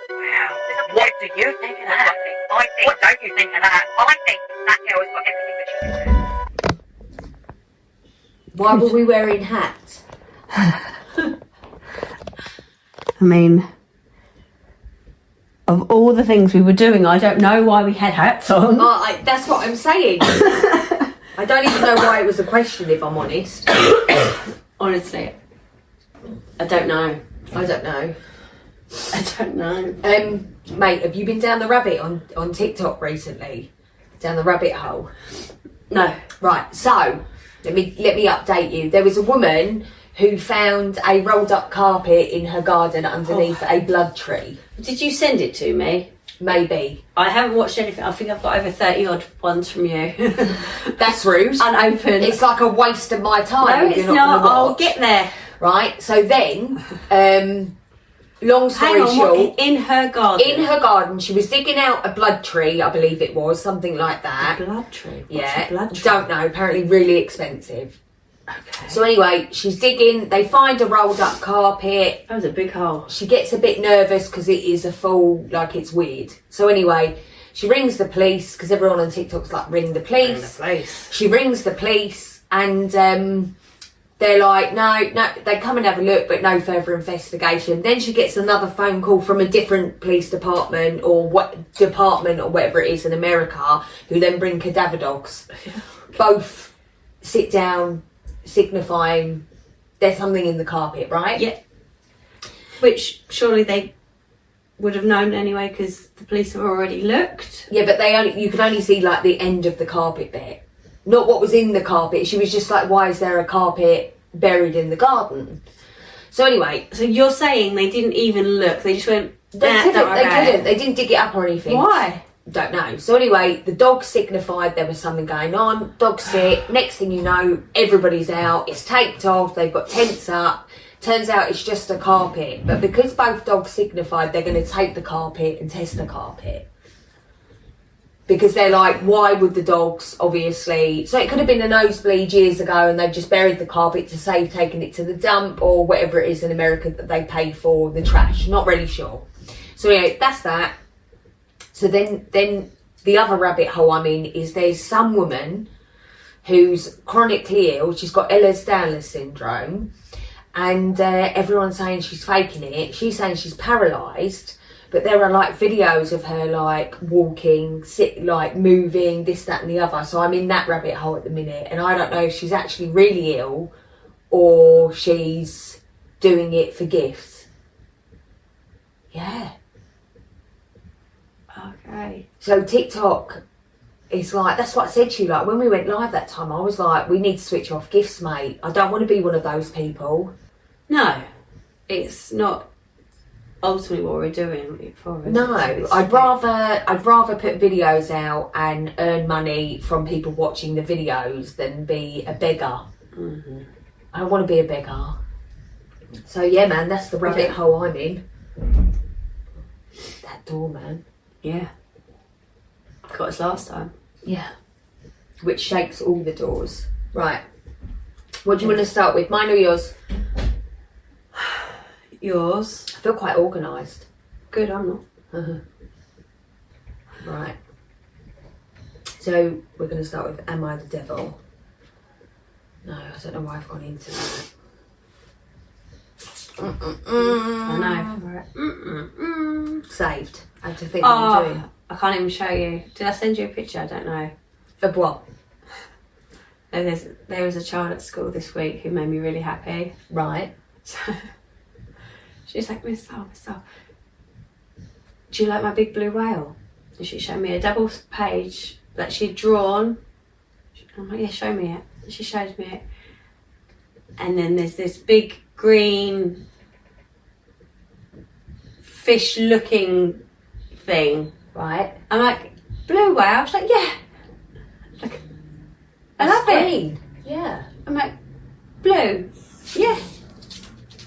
Wow. What do you think of that? What don't you think of that? I think that girl has got everything that she deserves. Why were we wearing hats? I mean, of all the things we were doing, I don't know why we had hats on. That's what I'm saying. I don't even know why it was a question, if I'm honest. Honestly, I don't know. I don't know. I don't know. Mate, have you been down the rabbit on TikTok recently? Down the rabbit hole? No. Right, so let me update you. There was a woman who found a rolled up carpet in her garden underneath a blood tree. Did you send it to me? Maybe. I haven't watched anything. I think I've got over 30 odd ones from you. That's rude. Unopened. It's like a waste of my time. No, if it's you're not. not. I'll get there. Right, so then, long story short, in her garden. in her garden, she was digging out a blood tree, I believe it was, something like that. A blood tree? What's Yeah, a blood tree? don't know, apparently really expensive. Okay. So anyway, she's digging, they find a rolled up carpet. That was a big hole. She gets a bit nervous because it is a full, like it's weird. So anyway, she rings the police because everyone on TikTok's like, ring the police. She rings the police and they're like, no, they come and have a look, but no further investigation. Then she gets another phone call from a different police department or whatever it is in America, who then bring cadaver dogs. Both sit down, signifying there's something in the carpet, right? Yeah. Which surely they would have known anyway because the police have already looked. Yeah, but you can only see like the end of the carpet bit, not what was in the carpet. She was just like, why is there a carpet buried in the garden? So anyway, So you're saying they didn't even look? They just went. they couldn't. They didn't dig it up or anything. Why? Don't know. So anyway, the dog signified there was something going on. Dog sit. Next thing you know, everybody's out. It's taped off. They've got tents up. Turns out it's just a carpet. But because both dogs signified, they're going to take the carpet and test the carpet. Because they're like, why would the dogs, obviously... So it could have been a nosebleed years ago and they've just buried the carpet to save taking it to the dump or whatever it is in America that they paid for the trash. Not really sure. So anyway, that's that. So then the other rabbit hole I'm in is there's some woman who's chronically ill. She's got Ehlers-Danlos syndrome. And everyone's saying she's faking it. She's saying she's paralysed. But there are like videos of her like walking, like moving, this, that and the other. So I'm in that rabbit hole at the minute. And I don't know if she's actually really ill or she's doing it for gifts. Yeah. Okay. So TikTok is like, that's what I said to you. Like when we went live that time, I was like, we need to switch off gifts, mate. I don't want to be one of those people. No, it's not ultimately what we're doing it for. No, I'd rather put videos out and earn money from people watching the videos than be a beggar. Mm-hmm. I don't want to be a beggar. So yeah, man, that's the rabbit hole I'm in. That door, man. Yeah. Got us last time. Yeah. Which shakes all the doors. Right. What do you want to start with? Mine or yours? Yours. I feel quite organised. Good, I'm not. Right. So we're going to start with Am I the Devil? No, I don't know why I've gone into that. I know. Right. Saved. I have to think what I'm doing. I can't even show you. Did I send you a picture? I don't know. Of what? There was a child at school this week who made me really happy. Right. So she's like, Miss Sal, do you like my big blue whale? And she showed me a double page that she'd drawn. I'm like, yeah, show me it. And she showed me it. And then there's this big green fish looking thing. Right. I'm like, blue whale? She's like, yeah. Like, I love it. Yeah. I'm like, blue? Yeah.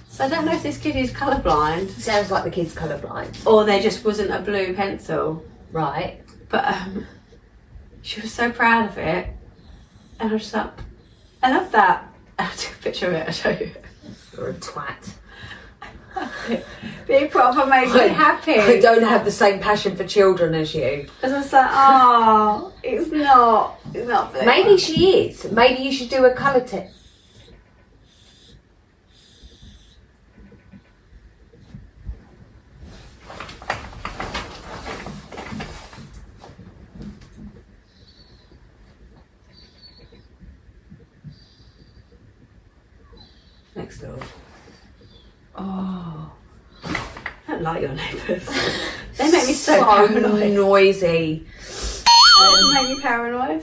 So I don't know if this kid is colourblind. Sounds like the kid's colourblind. Or there just wasn't a blue pencil. Right. But she was so proud of it. And I was just like, I love that. I took a picture of it, I'll show you. You're a twat. Be proper makes me happy. I don't have the same passion for children as you. Because I was like, oh, it's not. Maybe she is. Maybe you should do a colour test. Next door. Oh. I don't like your neighbours. They make me so paranoid. noisy. They make me paranoid.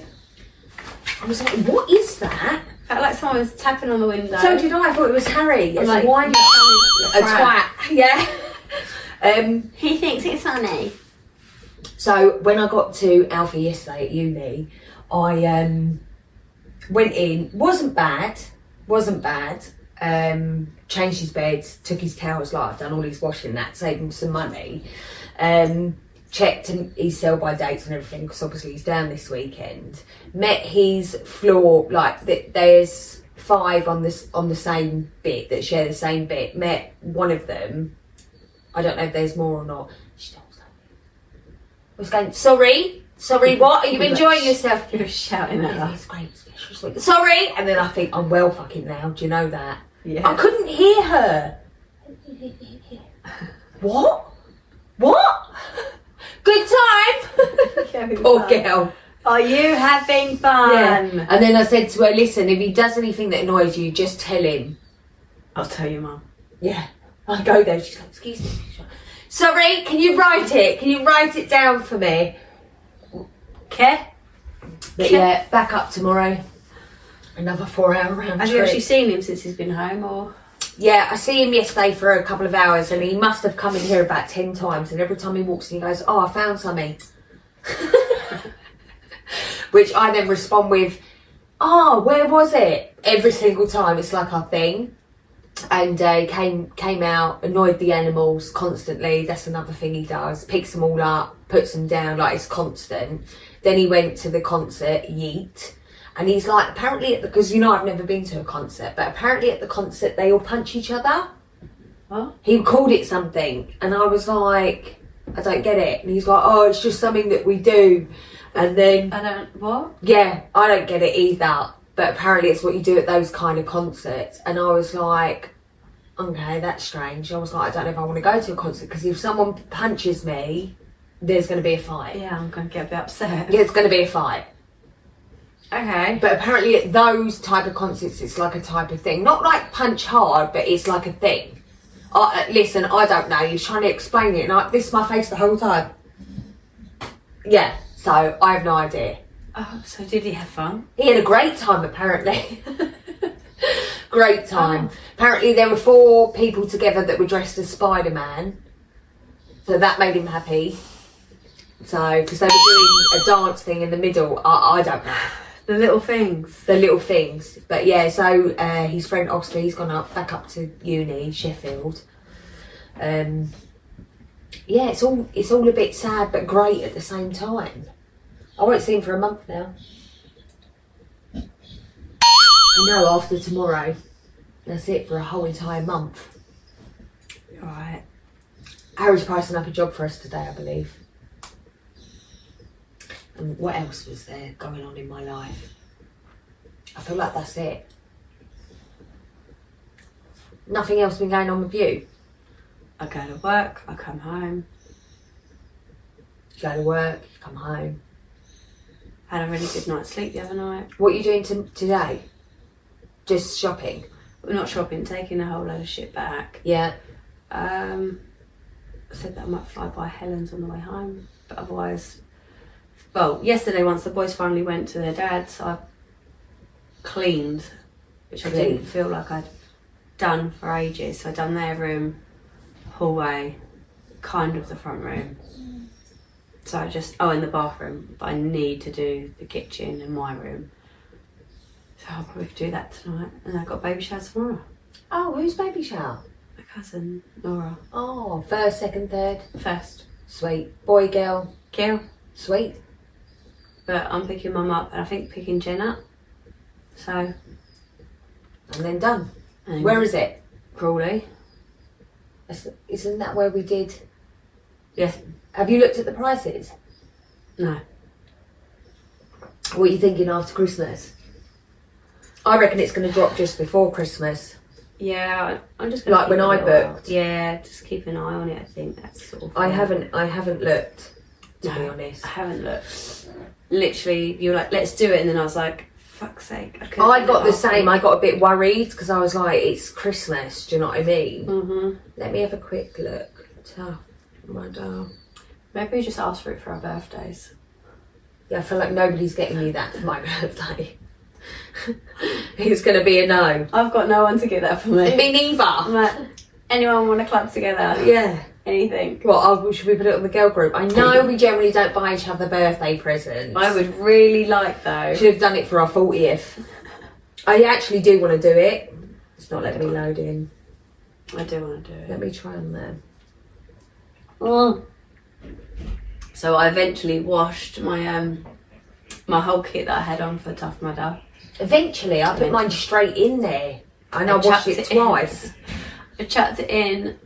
I was like, what is that? Felt like someone was tapping on the window. So did I. I thought it was Harry. I'm It's like, a wind a a twat. Yeah. He thinks it's funny. So when I got to Alfie yesterday at uni, I went in. Wasn't bad. Changed his bed, took his towels, like I've done all his washing, that saved him some money. Checked his sell by dates and everything, because obviously he's down this weekend. Met his floor, like there's 5 on the same bit that share the same bit. Met one of them. I don't know if there's more or not. She was going, sorry, what? Are you enjoying yourself? You were shouting at her. It's great. She was like, sorry, and then I think I'm well fucking loud. Do you know that? Yeah. I couldn't hear her. What? Good time. Poor girl. Are you having fun? Yeah. And then I said to her, listen, if he does anything that annoys you, just tell him. I'll tell you, Mum. Yeah. I go there. She's like, excuse me. Sorry, can you write it? Can you write it down for me? Okay. But yeah, back up tomorrow. Another 4-hour round Have trip. you actually seen him since he's been home, or? Yeah, I see him yesterday for a couple of hours, and he must have come in here about 10 times, and every time he walks in he goes, oh, I found something. Which I then respond with, oh, where was it? Every single time, it's like our thing. And came out, annoyed the animals constantly. That's another thing he does. Picks them all up, puts them down, like it's constant. Then he went to the concert, Yeet. And he's like, apparently, because you know I've never been to a concert, but apparently at the concert they all punch each other. What? He called it something, and I was like, I don't get it. And he's like, oh, it's just something that we do. And then, What? yeah, I don't get it either. But apparently it's what you do at those kind of concerts. And I was like, okay, that's strange. I was like, I don't know if I want to go to a concert, because if someone punches me, there's going to be a fight. Yeah, I'm going to get a bit upset. Yeah, it's going to be a fight. Okay. But apparently at those type of concerts, it's like a type of thing. Not like punch hard, but it's like a thing. Listen, I don't know. He was trying to explain it, and this is my face the whole time. Yeah, so I have no idea. Oh, so did he have fun? He had a great time, apparently. Great time. Oh. Apparently there were 4 people together that were dressed as Spider-Man. So that made him happy. So, because they were doing a dance thing in the middle. I don't know. The little things. The little things. But yeah, so his friend Oxley, he's gone back up to uni, Sheffield. Yeah, it's all a bit sad but great at the same time. I won't see him for a month now. I know, after tomorrow. That's it for a whole entire month. Right. Harry's pricing up a job for us today, I believe. And what else was there going on in my life? I feel like that's it. Nothing else been going on with you? I go to work, I come home. You go to work, you come home. Had a really good night's sleep the other night. What are you doing today? Just shopping? We're not shopping, taking a whole load of shit back. Yeah. I said that I might fly by Helen's on the way home, but otherwise... Well, yesterday, once the boys finally went to their dad's, I cleaned, which I didn't feel like I'd done for ages. So I'd done their room, hallway, kind of the front room. So I just, in the bathroom, but I need to do the kitchen and my room. So I'll probably do that tonight. And I've got a baby shower tomorrow. Oh, who's baby shower? My cousin, Nora. Oh, first, second, third. First. Sweet. Boy, girl. Girl. Sweet. But I'm picking Mum up and I think picking Jen up. So. And then done. And Where is it? Crawley. Isn't that where we did? Yes. Have you looked at the prices? No. What are you thinking after Christmas? I reckon it's going to drop just before Christmas. Yeah, I'm just gonna Like keep when a I little eye- booked. Yeah, just keep an eye on it. I think that's sort of. I haven't looked, to be No, honest. I haven't looked. Literally, you were like, "Let's do it," and then I was like, "Fuck's sake!" I got the same. I got a bit worried because I was like, it's Christmas. Do you know what I mean? Mm-hmm. Let me have a quick look. Tough Mudder. Maybe we just ask for it for our birthdays. Yeah, I feel like nobody's getting me that for my birthday. It's going to be a no. I've got no one to get that for me. Me neither. I'm like, anyone want to club together? Yeah. Anything? What, should we put it on the girl group? I know we generally don't buy each other birthday presents. I would really like though. Should have done it for our 40th. I actually do want to do it. It's not letting me load in. I do want to do it. Let me try on there. Mm. So I eventually washed my my whole kit that I had on for Tough Mudder. Eventually, I put mine straight in there. And I washed chucked it in. twice. I chucked it in.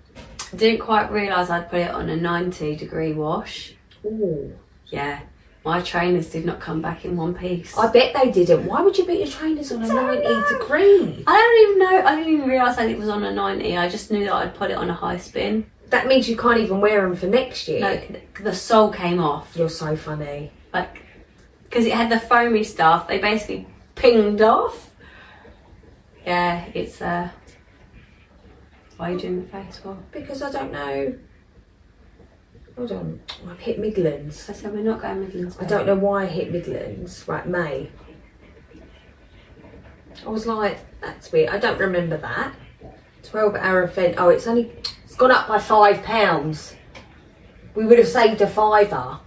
Didn't quite realise I'd put it on a 90-degree wash. Ooh. Yeah. My trainers did not come back in one piece. I bet they didn't. Why would you put your trainers on a 90 degree? I don't even know. I didn't even realise that it was on a 90. I just knew that I'd put it on a high spin. That means you can't even wear them for next year. No, the sole came off. You're so funny. Like, because it had the foamy stuff, they basically pinged off. Yeah, it's why are you doing the face for? Because I don't know. Hold on. I've hit Midlands. I said we're not going Midlands. I don't know why I hit Midlands. Right, May. I was like, that's weird. I don't remember that. 12-hour offence. Oh, it's gone up by £5. We would have saved a fiver.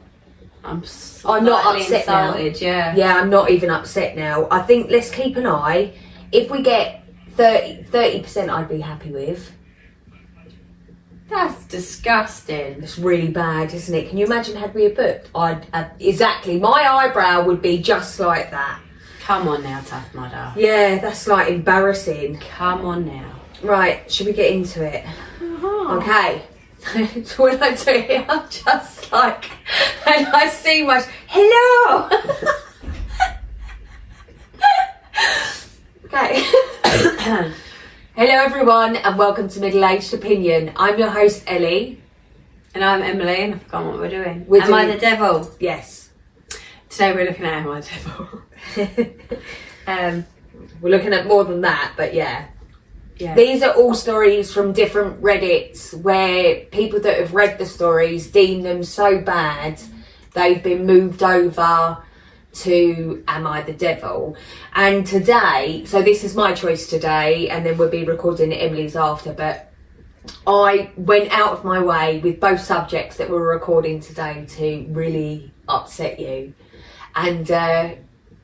I'm not slightly upset now. insulted, yeah. Yeah, I'm not even upset now. I think let's keep an eye. If we get 30%, I'd be happy with. That's disgusting. It's really bad, isn't it? Can you imagine had we booked? Exactly. My eyebrow would be just like that. Come on now, Tough Mudder. Yeah, that's like embarrassing. Come on now. Right, should we get into it? Uh-huh. Okay. So when I do it, I'm just like, and I see my, hello! Okay. Hello everyone and welcome to Middle Aged Opinion. I'm your host Ellie. And I'm Emily and I've forgotten what we're doing. We're Am I doing- the devil? Yes. Today we're looking at Am I the Devil? We're looking at more than that, but yeah. Yeah. These are all stories from different Reddits where people that have read the stories deem them so bad they've been moved over to Am I the Devil? And today, so this is my choice today, and then we'll be recording Emily's after, but I went out of my way with both subjects that we're recording today to really upset you. And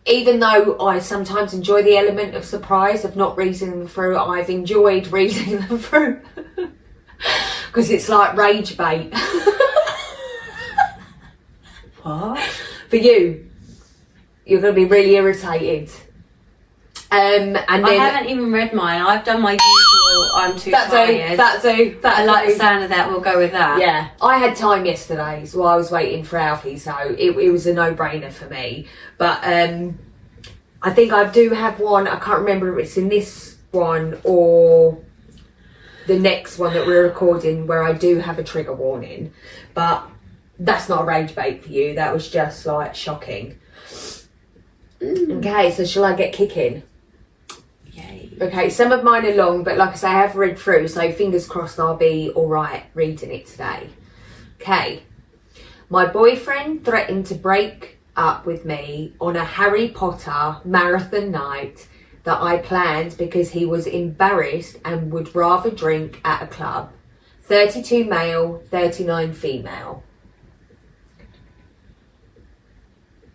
even though I sometimes enjoy the element of surprise of not reading them through, I've enjoyed reading them through because it's like rage bait. What? For you, you're going to be really irritated. And then I haven't even read mine. I've done my usual I'm too tired. I I like the sound of that, we'll go with that. Yeah, I had time yesterday, so I was waiting for Alfie, so it was a no-brainer for me. But I think I do have one. I can't remember if it's in this one or the next one that we're recording where I do have a trigger warning. But that's not a rage bait for you. That was just like shocking. Okay, so shall I get kicking? Yay. Okay, some of mine are long, but like I say, I have read through, so fingers crossed I'll be alright reading it today. Okay. My boyfriend threatened to break up with me on a Harry Potter marathon night that I planned because he was embarrassed and would rather drink at a club. 32 male, 39 female.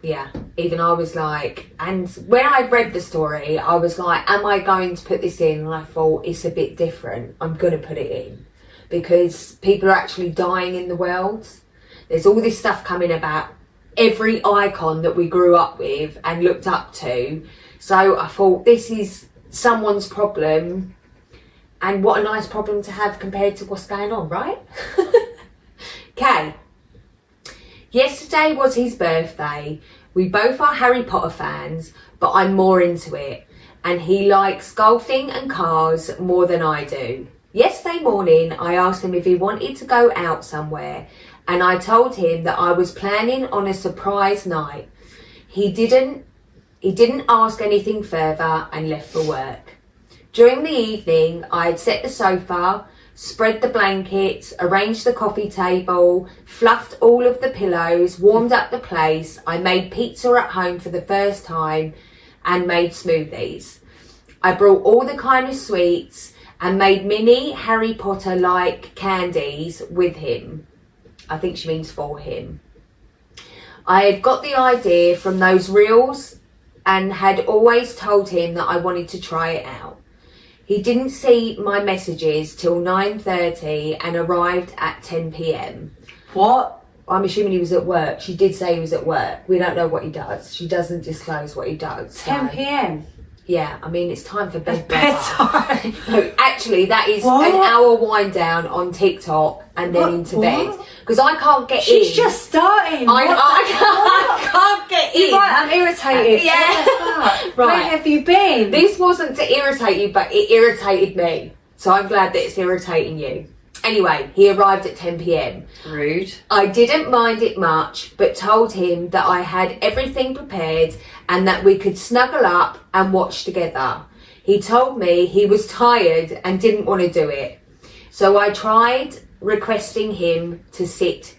Yeah, even I was like, and when I read the story, I was like, am I going to put this in? And I thought, it's a bit different. I'm going to put it in because people are actually dying in the world. There's all this stuff coming about every icon that we grew up with and looked up to. So I thought, this is someone's problem And what a nice problem to have compared to what's going on, right? Okay. Yesterday was his birthday. We both are Harry Potter fans, but I'm more into it. And he likes golfing and cars more than I do. Yesterday morning, I asked him if he wanted to go out somewhere, and I told him that I was planning on a surprise night. He didn't ask anything further and left for work. During the evening, I had set the sofa, spread the blankets, arranged the coffee table, fluffed all of the pillows, warmed up the place. I made pizza at home for the first time and made smoothies. I brought all the kind of sweets and made mini Harry Potter-like candies with him. I think she means for him. I had got the idea from those reels and had always told him that I wanted to try it out. He didn't see my messages till 9:30 and arrived at 10 p.m. What? I'm assuming he was at work. She did say he was at work. We don't know what he does. She doesn't disclose what he does. 10 p.m. Yeah, I mean, it's time for bed. Bedtime. No, actually, that is What? an hour wind down on TikTok and then into bed. Because I can't get in. She's just starting. I can't get in. You're right, I'm irritated. Yeah. What the fuck? Right. Where have you been? This wasn't to irritate you, but it irritated me. So I'm glad that it's irritating you. Anyway, he arrived at 10 p.m. Rude. I didn't mind it much, but told him that I had everything prepared and that we could snuggle up and watch together. He told me he was tired and didn't want to do it. So I tried requesting him to sit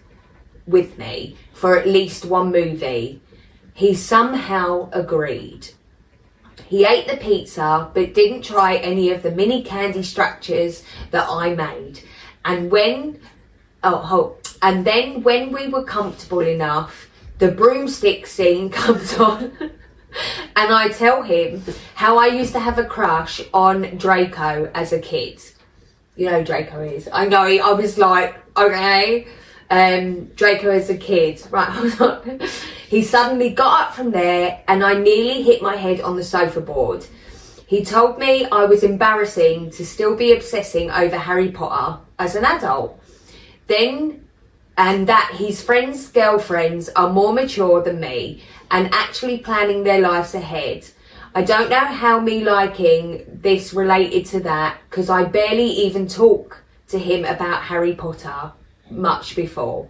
with me for at least one movie. He somehow agreed. He ate the pizza but didn't try any of the mini candy structures that I made. And then when we were comfortable enough, the broomstick scene comes on and I tell him how I used to have a crush on Draco as a kid. You know who Draco is. I know, I was like, okay, Draco as a kid. Right, hold on. He suddenly got up from there and I nearly hit my head on the sofa board. He told me I was embarrassing to still be obsessing over Harry Potter as an adult. And that his friends' girlfriends are more mature than me and actually planning their lives ahead. I don't know how me liking this related to that because I barely even talk to him about Harry Potter much before.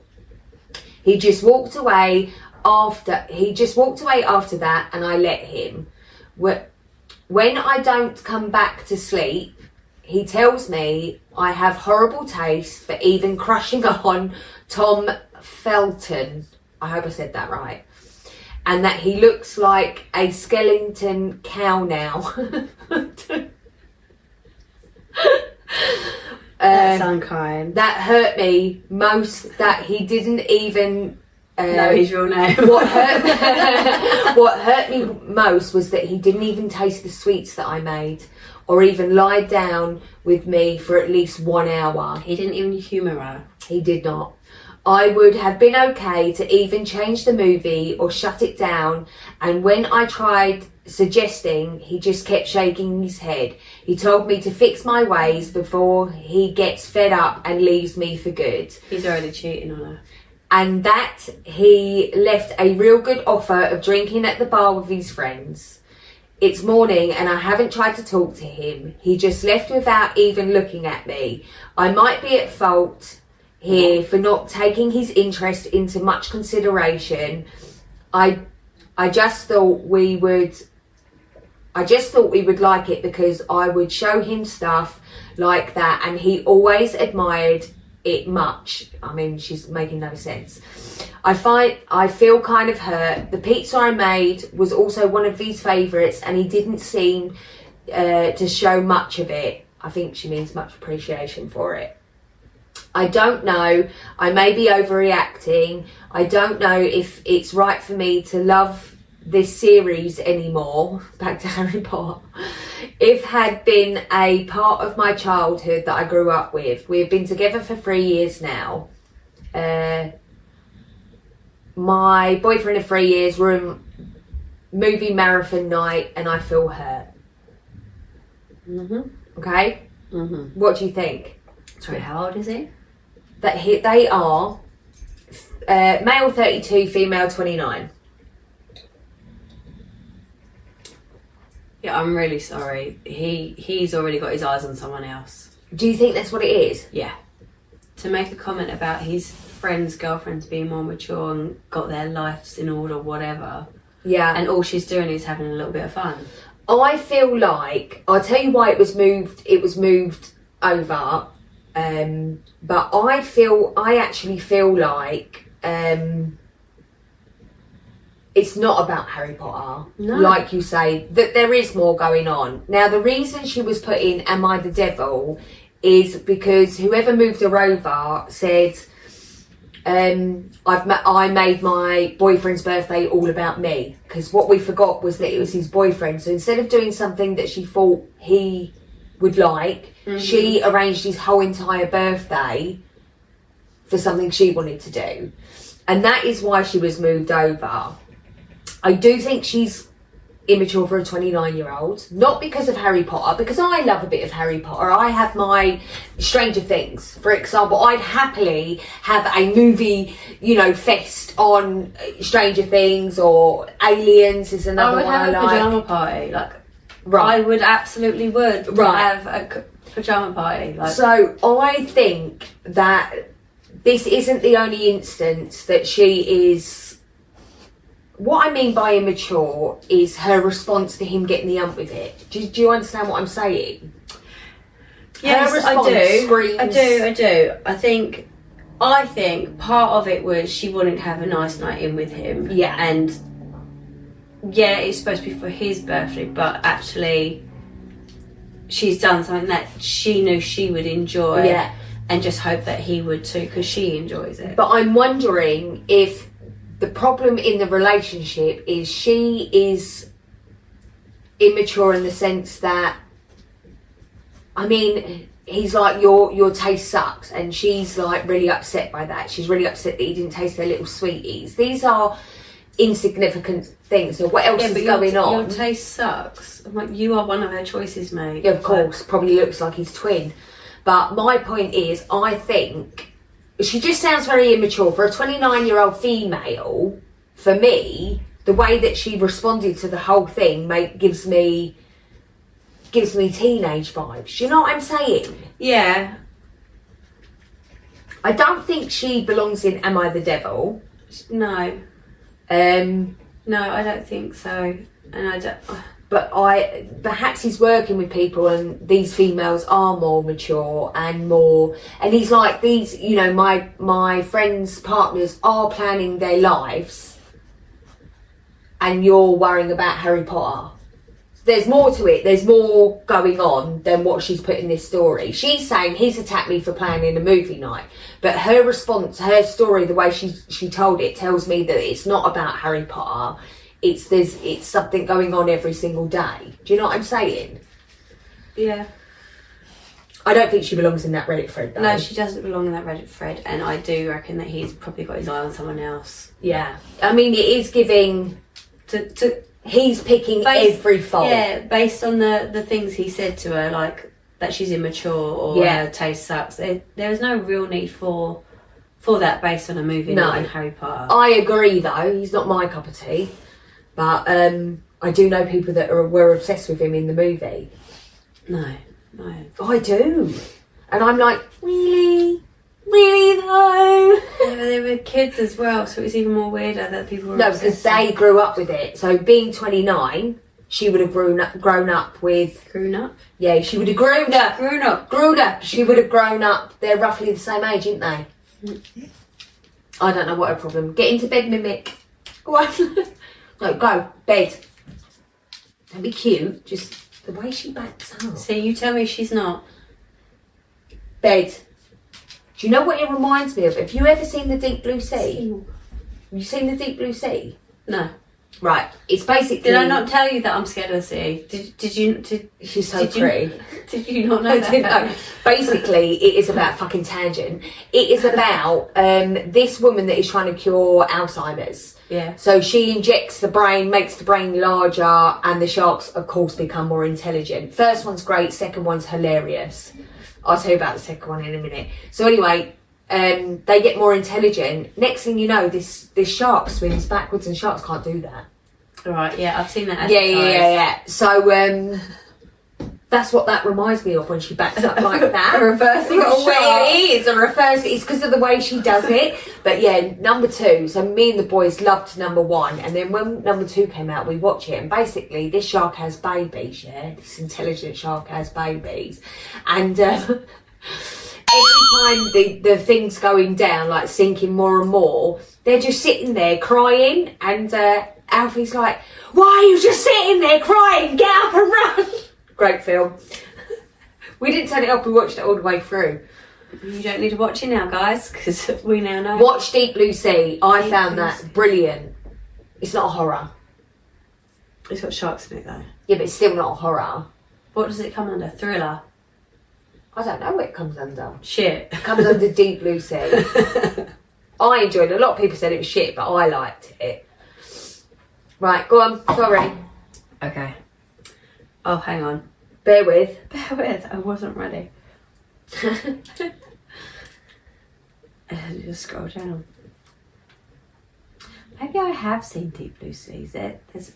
He just walked away after that and I let him. When I don't come back to sleep, he tells me I have horrible taste for even crushing on Tom Felton. I hope I said that right. And that he looks like a skeleton cow now. That's unkind. That hurt me most, that he didn't even know his real name. what hurt me most was that he didn't even taste the sweets that I made or even lie down with me for at least 1 hour. He didn't even humour her. He did not. I would have been okay to even change the movie or shut it down, and when I tried suggesting, he just kept shaking his head. He told me to fix my ways before he gets fed up and leaves me for good. He's already cheating on her. And that he left a real good offer of drinking at the bar with his friends. It's morning and I haven't tried to talk to him. He just left without even looking at me. I might be at fault here for not taking his interest into much consideration. I just thought we would like it because I would show him stuff like that and he always admired it much. I mean, she's making no sense. I feel kind of hurt. The pizza I made was also one of his favourites and he didn't seem to show much of it. I think she means much appreciation for it. I don't know. I may be overreacting. I don't know if it's right for me to love this series anymore. Back to Harry Potter. If had been a part of my childhood that I grew up with. We have been together for 3 years now. My boyfriend of 3 years, we're in movie marathon night and I feel hurt. Okay? What do you think? Sorry, how old is he? They are male 32, female 29. Yeah, I'm really sorry. He's already got his eyes on someone else. Do you think that's what it is? Yeah. To make a comment about his friend's girlfriends being more mature and got their lives in order, whatever, Yeah. and all she's doing is having a little bit of fun. I feel like, I'll tell you why it was moved over, but I actually feel like it's not about Harry Potter. No. Like you say, that there is more going on. Now, the reason she was put in Am I the Devil is because whoever moved her over said, I made my boyfriend's birthday all about me, because what we forgot was that it was his boyfriend. So instead of doing something that she thought he would like, she arranged his whole entire birthday for something she wanted to do, and that is why she was moved over. I do think she's immature for a 29-year-old, not because of Harry Potter, because I love a bit of Harry Potter. I have my Stranger Things, for example. I'd happily have a movie, fest on Stranger Things, or Aliens is another one I have a like. pajama party, Right. I would absolutely would Right. have a pajama party. So I think that this isn't the only instance that she is. What I mean by immature is her response to him getting the ump with it. Do you understand what I'm saying? Yes, Her response I do. screams- I do. I think part of it was she wanted to have a nice night in with him. Yeah. And yeah, it's supposed to be for his birthday, but actually she's done something that she knew she would enjoy. Yeah. And just hope that he would too, because she enjoys it. But I'm wondering if the problem in the relationship is she is immature in the sense that, he's like, your taste sucks, and she's like really upset by that. She's really upset that he didn't taste their little sweeties. These are insignificant things. So what else is going on? Your taste sucks. I'm like, you are one of her choices, mate. Yeah, of course, probably looks like his twin. But my point is, I think she just sounds very immature for a 29-year-old female. For me, the way that she responded to the whole thing gives me teenage vibes. Do you know what I'm saying? Yeah. I don't think she belongs in Am I the Devil? No. No, I don't think so. And I don't. But perhaps he's working with people, and these females are more mature and he's like, these, my friends' partners are planning their lives, and you're worrying about Harry Potter. There's more to it. There's more going on than what she's put in this story. She's saying he's attacked me for planning a movie night, but her response, her story, the way she told it, tells me that it's not about Harry Potter. It's something going on every single day. Do you know what I'm saying? Yeah. I don't think she belongs in that Reddit thread, though. No, she doesn't belong in that Reddit thread, and I do reckon that he's probably got his eye on someone else. Yeah. It is giving... He's picking every fault. Yeah, based on the things he said to her, like that she's immature or her taste sucks. There was no real need for that based on a movie like Harry Potter. I agree, though. He's not my cup of tea. But I do know people that were obsessed with him in the movie. No. I do. And I'm like, really? Really, though? Yeah, but they were kids as well, so it's even more weirder that people were No, obsessed. because they grew up with it. So being 29, she would have grown up with... Grown up? Yeah, she would have grown up. Grown up. She would have grown up. They're roughly the same age, aren't they? I don't know what her problem. Get into bed, Mimic. Go on. No, go. Bed. Don't be cute. Just the way she backs up. See, you tell me she's not. Bed. Do you know what it reminds me of? Have you ever seen The Deep Blue Sea? Have you seen The Deep Blue Sea? No. Right, it's basically. Did I not tell you that I'm scared of the sea? Did you? She's so did you- pretty. Did you not know that? No. Basically, it is about fucking tangent. It is about this woman that is trying to cure Alzheimer's. Yeah. So she injects the brain, makes the brain larger, and the sharks, of course, become more intelligent. First one's great, second one's hilarious. I'll tell you about the second one in a minute. So anyway, they get more intelligent. Next thing you know, this shark swims backwards, and sharks can't do that. Right. Yeah, I've seen that. Yeah. So that's what that reminds me of when she backs up like that. A reversing Oh, shark. well, it is a reverse. It's because of the way she does it. But yeah, number 2. So me and the boys loved number 1, and then when number 2 came out, we watch it, and basically this shark has babies. Yeah, this intelligent shark has babies, and every time the thing's going down, like sinking more and more, they're just sitting there crying, and Alfie's like, "Why are you just sitting there crying? Get up and run!" Great film. We didn't turn it off, we watched it all the way through. You don't need to watch it now, guys, because we now know. Watch Deep Blue Sea. I Deep found Blue that Sea. brilliant. It's not a horror. It's got sharks in it, though. Yeah, but it's still not a horror. What does it come under? Thriller? I don't know what it comes under. Shit. It comes under Deep Blue Sea. I enjoyed it. A lot of people said it was shit, but I liked it. Right, go on. Sorry. Okay. Oh, hang on. Bear with. Bear with, I wasn't ready. Just scroll down. Maybe I have seen Deep Blue Seas. There's,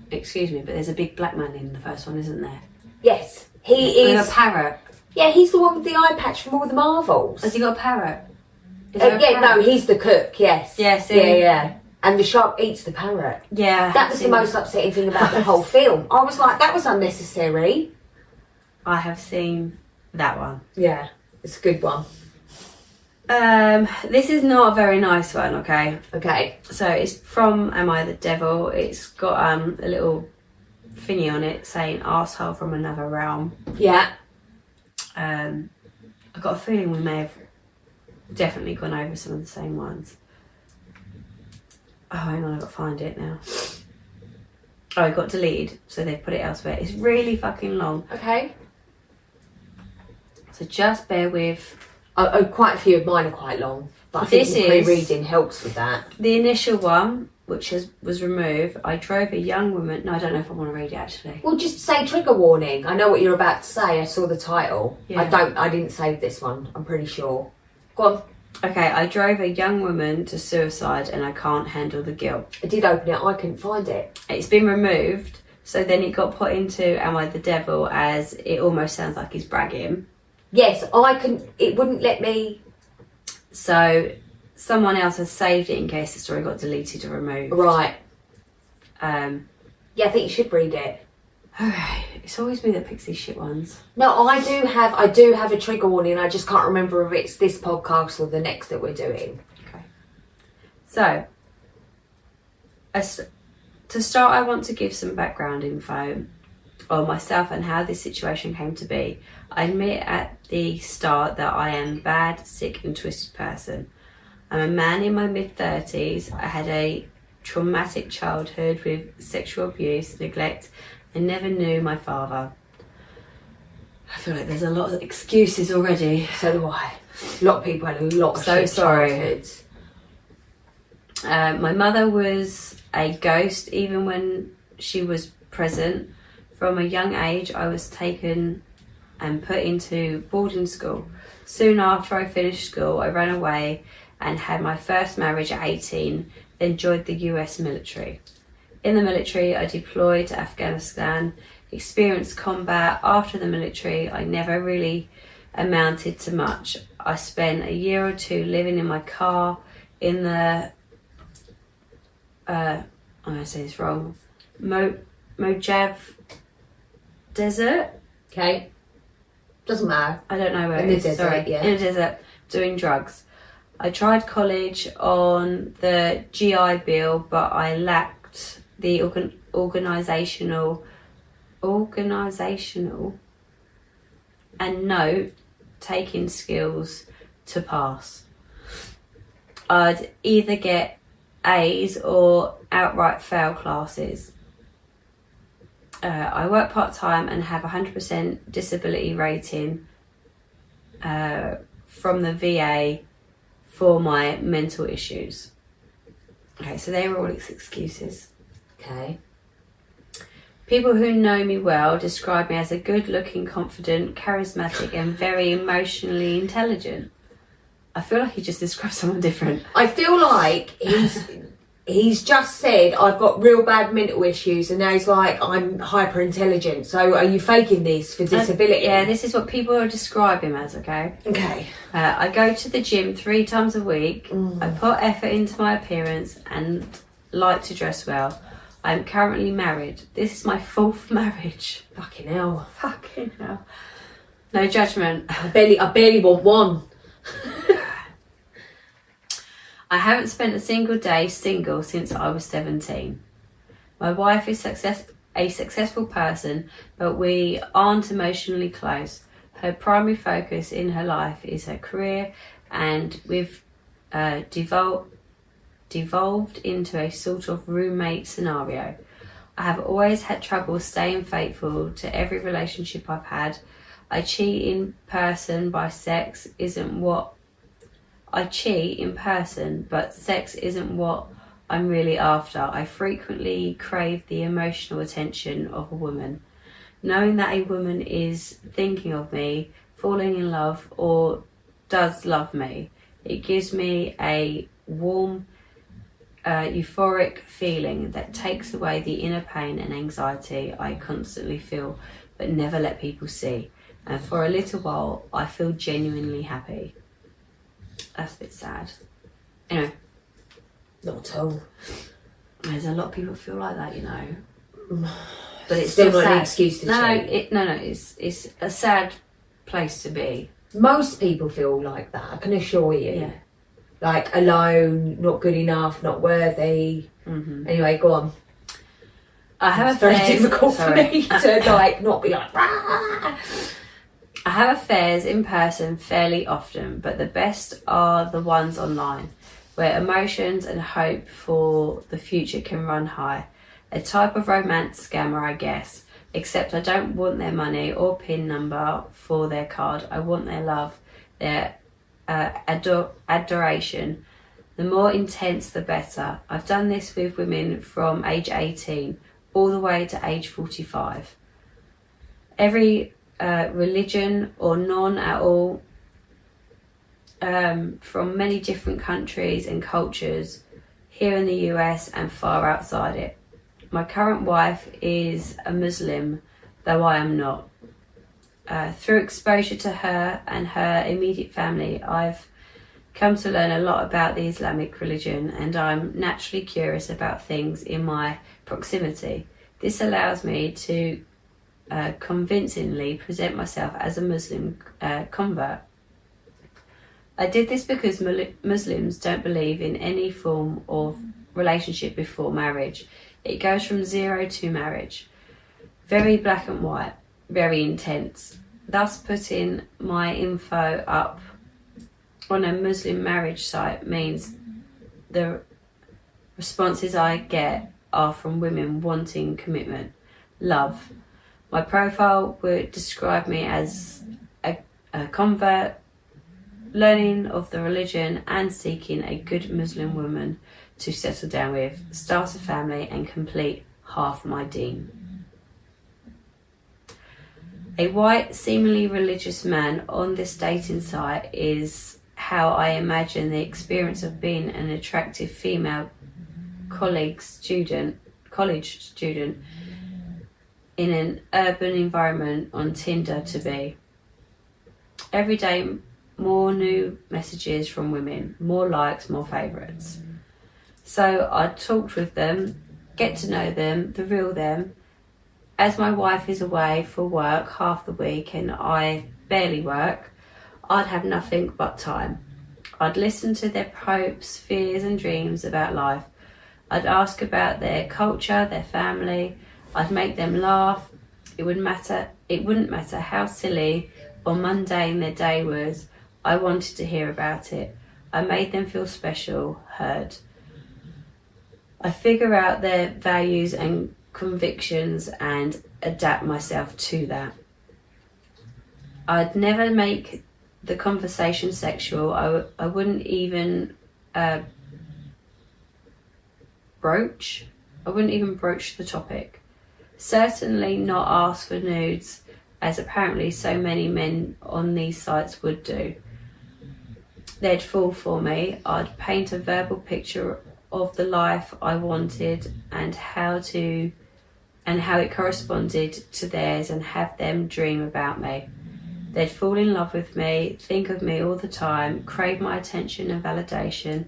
excuse me, but there's a big black man in the first one, isn't there? Yes, he With is. a parrot. Yeah, he's the one with the eye patch from all the Marvels. Has he got a parrot? Is there a Yeah, no, parrot? he's the cook. Yes. Yeah, see? Yeah. And the shark eats the parrot. Yeah. That was the most upsetting thing about the whole film. I was like, that was unnecessary. I have seen that one. Yeah, it's a good one. This is not a very nice one, okay? Okay. So it's from Am I the Devil? It's got a little thingy on it saying arsehole from another realm. Yeah. I got a feeling we may have definitely gone over some of the same ones. Oh, hang on, I've got to find it now. Oh, it got deleted, so they've put it elsewhere. It's really fucking long, Okay. so just bear with. Quite a few of mine are quite long, but I think This the is- pre-reading helps with that. The initial one, which was removed, I drove a young woman. No, I don't know if I want to read it actually. Well, just say trigger warning. I know what you're about to say. I saw the title. Yeah. I didn't save this one. I'm pretty sure. Go on. Okay, I drove a young woman to suicide and I can't handle the guilt. I did open it. I couldn't find it. It's been removed, so then it got put into Am I the Devil, as it almost sounds like he's bragging. Yes, I couldn't. It wouldn't let me. So someone else has saved it in case the story got deleted or removed. Right. Yeah, Yeah, I think you should read it. okay. It's always me that picks these shit ones. No, I do have a trigger warning. I just can't remember if it's this podcast or the next that we're doing. Okay. So, to start, I want to give some background info on myself and how this situation came to be. I admit at the start that I am a bad, sick and twisted person. I'm a man in my mid-30s. I had a traumatic childhood with sexual abuse, neglect, and never knew my father. I feel like there's a lot of excuses already. So do I. A lot of people had a lot of So shit sorry. childhoods. My mother was a ghost even when she was present. From a young age, I was taken and put into boarding school. Soon after I finished school, I ran away and had my first marriage at 18, then joined the US military. In the military, I deployed to Afghanistan, experienced combat. After the military, I never really amounted to much. I spent a year or two living in my car in the I'm going to say this wrong, Mojave Desert. Okay. Doesn't matter. I don't know where In it the is. desert, Sorry. yeah. In the desert, doing drugs. I tried college on the GI Bill, but I lacked the organisational and note-taking skills to pass. I'd either get A's or outright fail classes. I work part-time and have 100% disability rating from the VA for my mental issues. Okay, so they were all excuses. Okay. People who know me well describe me as a good-looking, confident, charismatic and very emotionally intelligent. I feel like he just described someone different. I feel like he's just said I've got real bad mental issues, and now he's like I'm hyper intelligent. So are you faking this for disability? Yeah, this is what people describe him as. Okay. Okay. I go to the gym 3 times a week. I put effort into my appearance and like to dress well. I'm currently married. This is my 4th marriage. Fucking hell. Fucking hell. No judgment. I barely want one. I haven't spent a single day single since I was 17. My wife is a successful person, but we aren't emotionally close. Her primary focus in her life is her career, and we've devolved into a sort of roommate scenario. I have always had trouble staying faithful to every relationship I've had. I cheat in person, but sex isn't what I'm really after. I frequently crave the emotional attention of a woman. Knowing that a woman is thinking of me, falling in love, or does love me, it gives me a warm, euphoric feeling that takes away the inner pain and anxiety I constantly feel but never let people see. And for a little while, I feel genuinely happy. That's a bit sad. Anyway. Not at all. There's a lot of people feel like that, you know. But it's still so not sad. an excuse to cheat. It's a sad place to be. Most people feel like that, I can assure you. Yeah. Like alone, not good enough, not worthy. Mm-hmm. Anyway, go on. I have It's very difficult for me to like not be like. Rah! I have affairs in person fairly often, but the best are the ones online, where emotions and hope for the future can run high. A type of romance scammer, I guess, except I don't want their money or PIN number for their card. I want their love, their adoration. The more intense, the better. I've done this with women from age 18 all the way to age 45. Every religion or none at all, from many different countries and cultures here in the US and far outside it. My current wife is a Muslim, though I am not. Through exposure to her and her immediate family, I've come to learn a lot about the Islamic religion, and I'm naturally curious about things in my proximity. This allows me to convincingly present myself as a Muslim convert. I did this because Muslims don't believe in any form of relationship before marriage. It goes from 0 to marriage. Very black and white, very intense. Thus, putting my info up on a Muslim marriage site means the responses I get are from women wanting commitment, love. My profile would describe me as a convert, learning of the religion and seeking a good Muslim woman to settle down with, start a family and complete half my deen. A white, seemingly religious man on this dating site is how I imagine the experience of being an attractive female college student in an urban environment on Tinder to be. Every day, more new messages from women, more likes, more favourites. So I talked with them, get to know them, the real them. As my wife is away for work half the week and I barely work, I'd have nothing but time. I'd listen to their hopes, fears and dreams about life. I'd ask about their culture, their family. I'd make them laugh. It wouldn't matter how silly or mundane their day was. I wanted to hear about it. I made them feel special, heard. I figure out their values and convictions and adapt myself to that. I'd never make the conversation sexual. I wouldn't even broach the topic. Certainly not ask for nudes, as apparently so many men on these sites would do. They'd fall for me. I'd paint a verbal picture of the life I wanted and how it corresponded to theirs, and have them dream about me. They'd fall in love with me, think of me all the time, crave my attention and validation.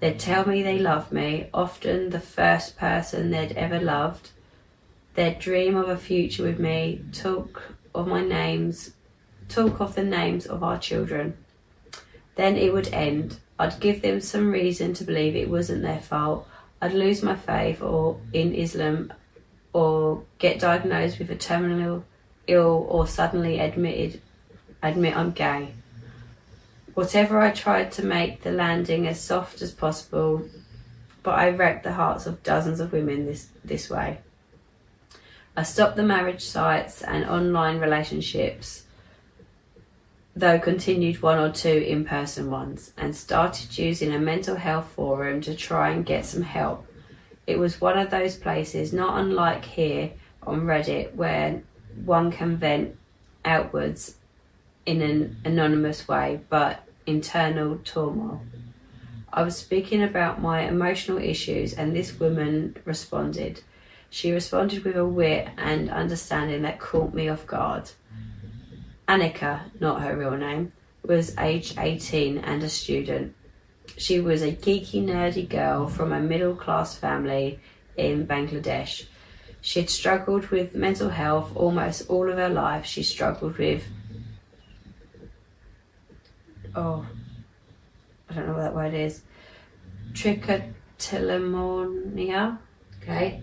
They'd tell me they love me, often the first person they'd ever loved. They'd dream of a future with me, talk of the names of our children. Then it would end. I'd give them some reason to believe it wasn't their fault. I'd lose my faith in Islam, or get diagnosed with a terminal ill, or suddenly admit I'm gay. Whatever, I tried to make the landing as soft as possible, but I wrecked the hearts of dozens of women this way. I stopped the marriage sites and online relationships, though continued one or two in-person ones, and started using a mental health forum to try and get some help. It was one of those places, not unlike here on Reddit, where one can vent outwards in an anonymous way, but internal turmoil. I was speaking about my emotional issues, and this woman responded. She responded with a wit and understanding that caught me off guard. Annika, not her real name, was age 18 and a student. She was a geeky, nerdy girl from a middle-class family in Bangladesh. She had struggled with mental health almost all of her life. She struggled with, I don't know what that word is, trichotillomania. Okay.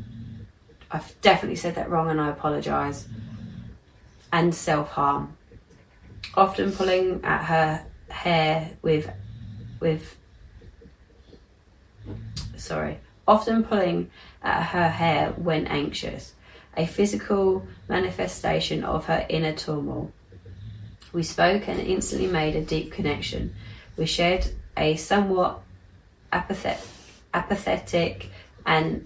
I've definitely said that wrong and I apologise. And self-harm. Often pulling at her hair often pulling at her hair when anxious, a physical manifestation of her inner turmoil. We spoke and instantly made a deep connection. We shared a somewhat apathetic and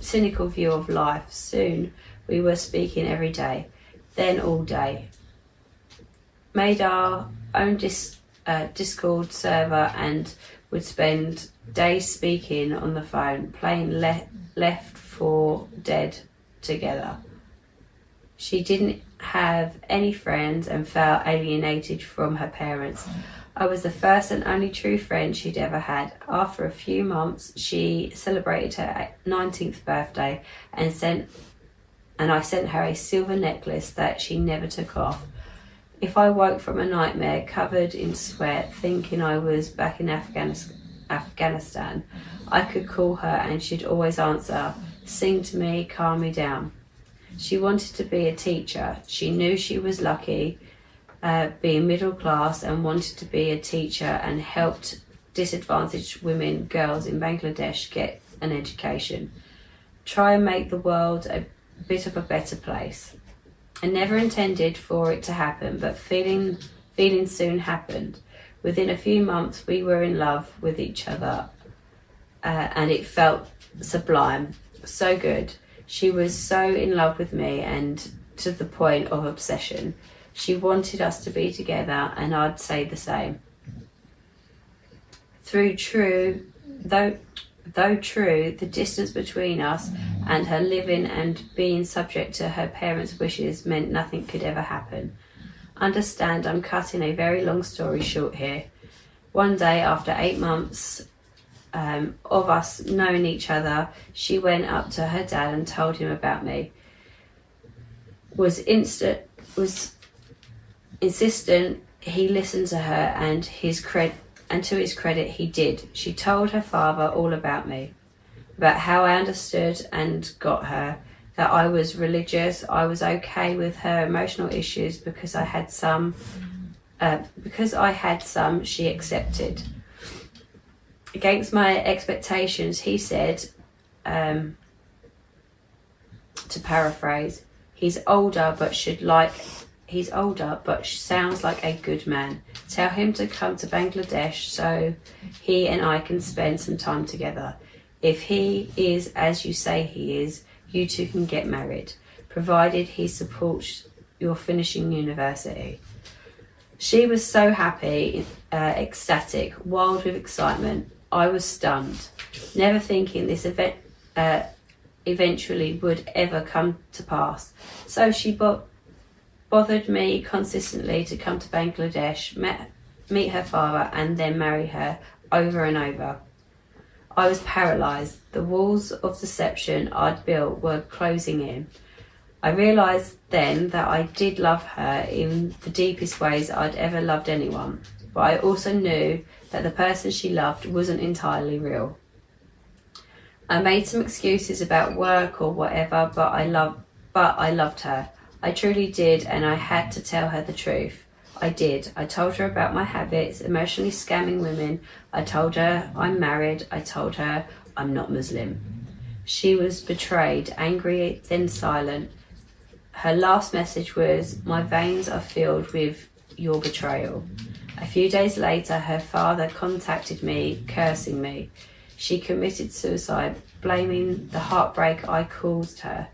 cynical view of life. Soon we were speaking every day, then all day. Made our own Discord server and would spend days speaking on the phone, playing Left 4 Dead together. She didn't have any friends and felt alienated from her parents. I was the first and only true friend she'd ever had. After a few months, she celebrated her 19th birthday and I sent her a silver necklace that she never took off. If I woke from a nightmare covered in sweat, thinking I was back in Afghanistan, I could call her and she'd always answer, sing to me, calm me down. She wanted to be a teacher. She knew she was lucky being middle class and wanted to be a teacher and helped disadvantaged women, girls in Bangladesh get an education. Try and make the world a bit of a better place. I never intended for it to happen, but feeling soon happened. Within a few months, we were in love with each other, and it felt sublime, so good. She was so in love with me, and to the point of obsession. She wanted us to be together, and I'd say the same. Though true, the distance between us and her living and being subject to her parents' wishes meant nothing could ever happen. Understand, I'm cutting a very long story short here. One day, after 8 months of us knowing each other, she went up to her dad and told him about me. Was insistent he listened to her, and to his credit he did. She told her father all about me, about how I understood and got her, that I was religious, I was okay with her emotional issues because I had some, she accepted. against my expectations, he said, to paraphrase, he's older but sounds like a good man. Tell him to come to Bangladesh so he and I can spend some time together. If he is as you say he is, you two can get married, provided he supports your finishing university. She was so happy, ecstatic, wild with excitement. I was stunned, never thinking this event eventually would ever come to pass. So she bothered me consistently to come to Bangladesh, meet her father, and then marry her over and over. I was paralysed. The walls of deception I'd built were closing in. I realised then that I did love her in the deepest ways I'd ever loved anyone, but I also knew that the person she loved wasn't entirely real. I made some excuses about work or whatever, but I loved her. I truly did, and I had to tell her the truth. I did. I told her about my habits, emotionally scamming women. I told her I'm married. I told her I'm not Muslim. She was betrayed, angry, then silent. Her last message was, my veins are filled with your betrayal. A few days later, her father contacted me, cursing me. She committed suicide, blaming the heartbreak I caused her.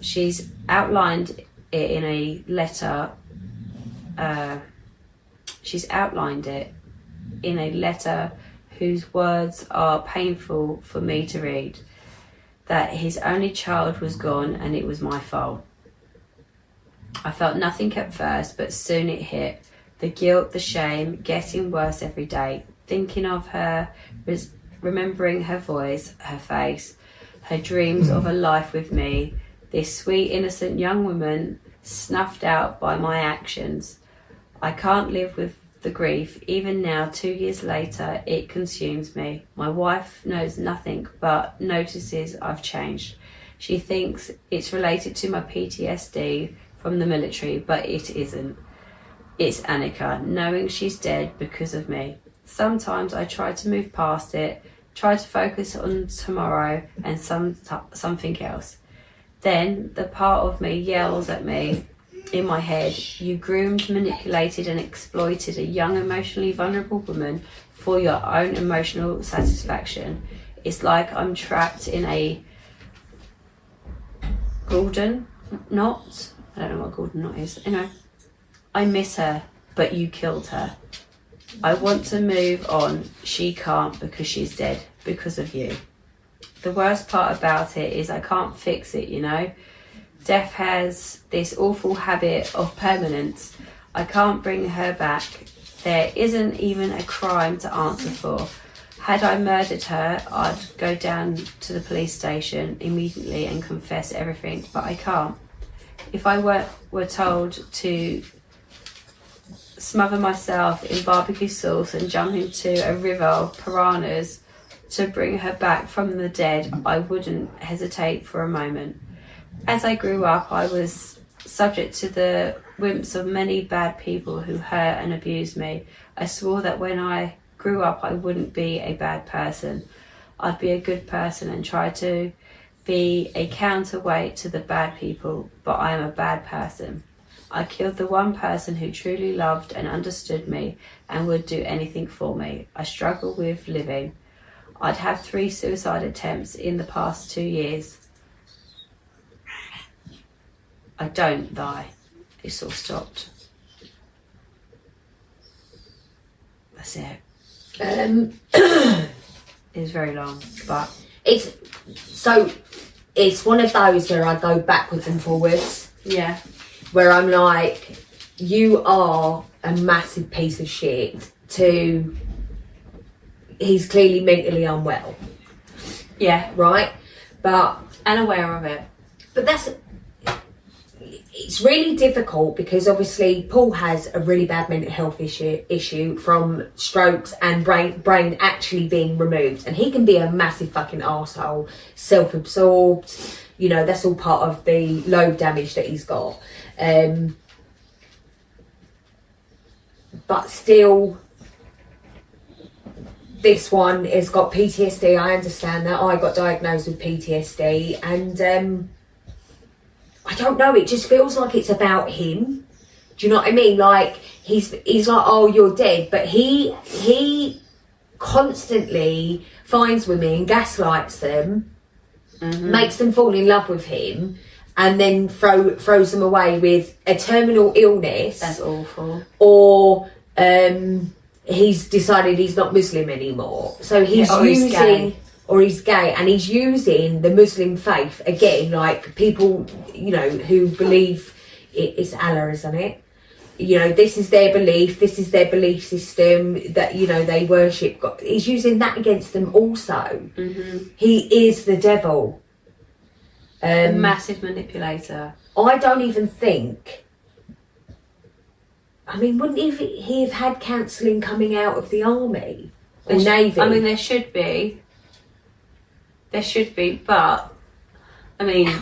She's outlined it in a letter. Whose words are painful for me to read. That his only child was gone and it was my fault. I felt nothing at first, but soon it hit. The guilt, the shame, getting worse every day. Thinking of her, remembering her voice, her face, her dreams of a life with me. This sweet, innocent young woman snuffed out by my actions. I can't live with the grief. Even now, 2 years later, it consumes me. My wife knows nothing but notices I've changed. She thinks it's related to my PTSD from the military, but it isn't. It's Annika, knowing she's dead because of me. Sometimes I try to move past it, try to focus on tomorrow and something else. Then the part of me yells at me in my head, you groomed, manipulated and exploited a young, emotionally vulnerable woman for your own emotional satisfaction. It's like I'm trapped in a Gordon knot. I don't know what Gordon knot is. You know, I miss her, but you killed her. I want to move on. She can't because she's dead because of you. The worst part about it is I can't fix it, you know. Death has this awful habit of permanence. I can't bring her back. There isn't even a crime to answer for. Had I murdered her, I'd go down to the police station immediately and confess everything, but I can't. If I were told to smother myself in barbecue sauce and jump into a river of piranhas to bring her back from the dead, I wouldn't hesitate for a moment. As I grew up, I was subject to the whims of many bad people who hurt and abused me. I swore that when I grew up, I wouldn't be a bad person. I'd be a good person and try to be a counterweight to the bad people, but I am a bad person. I killed the one person who truly loved and understood me and would do anything for me. I struggle with living. I'd have 3 suicide attempts in the past 2 years. I don't die. It's all stopped. That's it. It was very long, but It's one of those where I go backwards and forwards. yeah. Where I'm like, you are a massive piece of shit to he's clearly mentally unwell. Yeah. Right? But Unaware of it. it's really difficult because obviously Paul has a really bad mental health issue from strokes and brain actually being removed, and he can be a massive fucking arsehole, self-absorbed, you know, that's all part of the lobe damage that he's got. But still, this one has got PTSD. I understand that. I got diagnosed with PTSD, and I don't know. It just feels like it's about him. Do you know what I mean? Like he's like, oh, you're dead, but he constantly finds women, gaslights them, makes them fall in love with him, and then throws them away with a terminal illness. That's awful. Or he's decided he's not Muslim anymore. So he's he's gay, and he's using the Muslim faith again, like people, you know, who believe it's Allah, isn't it? You know, this is their belief, this is their belief system, that, you know, they worship God. He's using that against them also. He is the devil. A massive manipulator. I don't even think, I mean, wouldn't he have had counselling coming out of the army or navy? I mean, there should be, but I mean,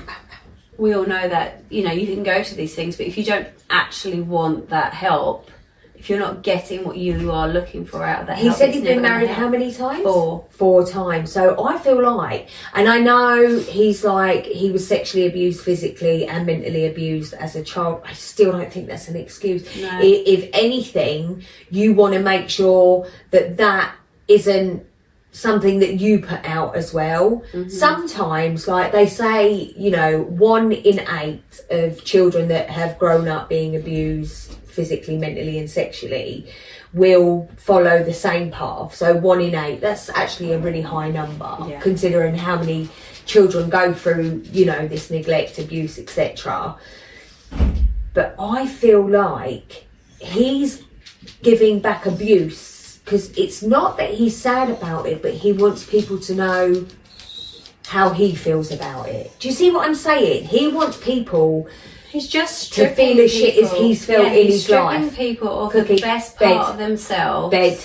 we all know that, you know, you can go to these things, but if you don't actually want that help, if you're not getting what you are looking for out of that help. He said he'd been married how many times? 4. 4 times. So I feel like, and I know he's like, he was sexually abused physically and mentally abused as a child. I still don't think that's an excuse. No. If anything, you want to make sure that isn't something that you put out as well. Sometimes, like they say, you know, 1 in 8 of children that have grown up being abused physically, mentally and sexually will follow the same path. So 1 in 8, that's actually a really high number, considering how many children go through, you know, this neglect, abuse, etc. But I feel like he's giving back abuse, because it's not that he's sad about it, but he wants people to know how he feels about it. Do you see what I'm saying? He wants people He's just to feel as shit as he's felt in he's his life. stripping people of Cookie, the best part bed, of themselves. Bed.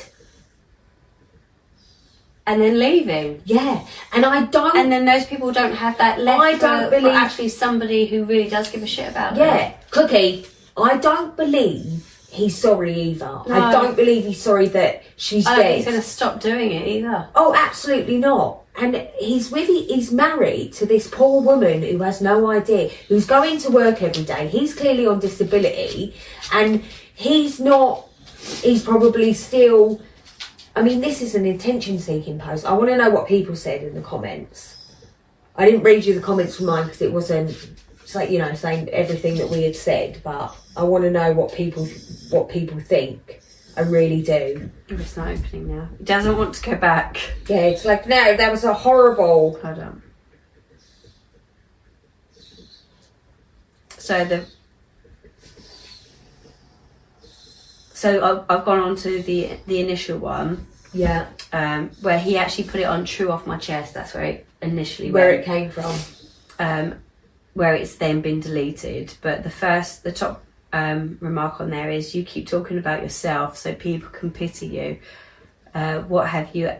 And then leaving. Yeah. And I don't... And then those people don't have that left I don't for believe... actually somebody who really does give a shit about Yeah. them. Cookie, I don't believe he's sorry either. No. I don't believe he's sorry that she's I dead. don't think he's going to stop doing it either. Oh, absolutely not. And he's married to this poor woman who has no idea, who's going to work every day. He's clearly on disability, and he's probably still, I mean, this is an attention-seeking post. I want to know what people said in the comments. I didn't read you the comments from mine because it wasn't, like, you know, saying everything that we had said, but I want to know what people think. I really do. It's not opening now. He doesn't want to go back. Yeah, it's like, no, that was a horrible... Hold on. So I've gone on to the initial one. Yeah. Where he actually put it on True Off My Chest. That's where it initially Where went. it came from. Where it's then been deleted. But the top remark on there is, you keep talking about yourself so people can pity you. What have you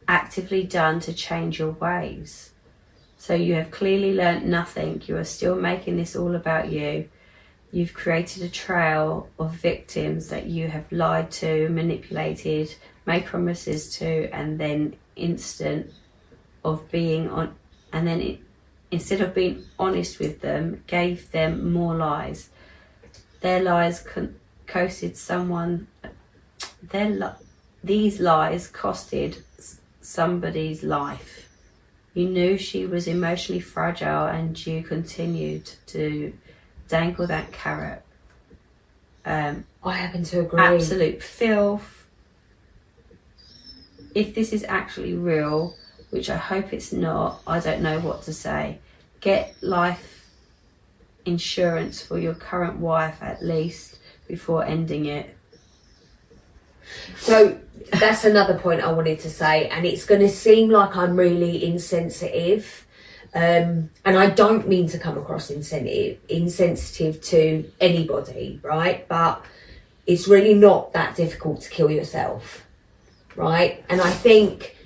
actively done to change your ways? So you have clearly learnt nothing. You are still making this all about you. You've created a trail of victims that you have lied to, manipulated, made promises to, and then instead of being honest with them, gave them more lies. Their lies these lies costed somebody's life. You knew she was emotionally fragile, and you continued to dangle that carrot. I happen to agree. Absolute filth. If this is actually real, which I hope it's not, I don't know what to say. Get life insurance for your current wife at least before ending it. So that's another point I wanted to say, and it's going to seem like I'm really insensitive, and I don't mean to come across insensitive to anybody, right? But it's really not that difficult to kill yourself, right? And I think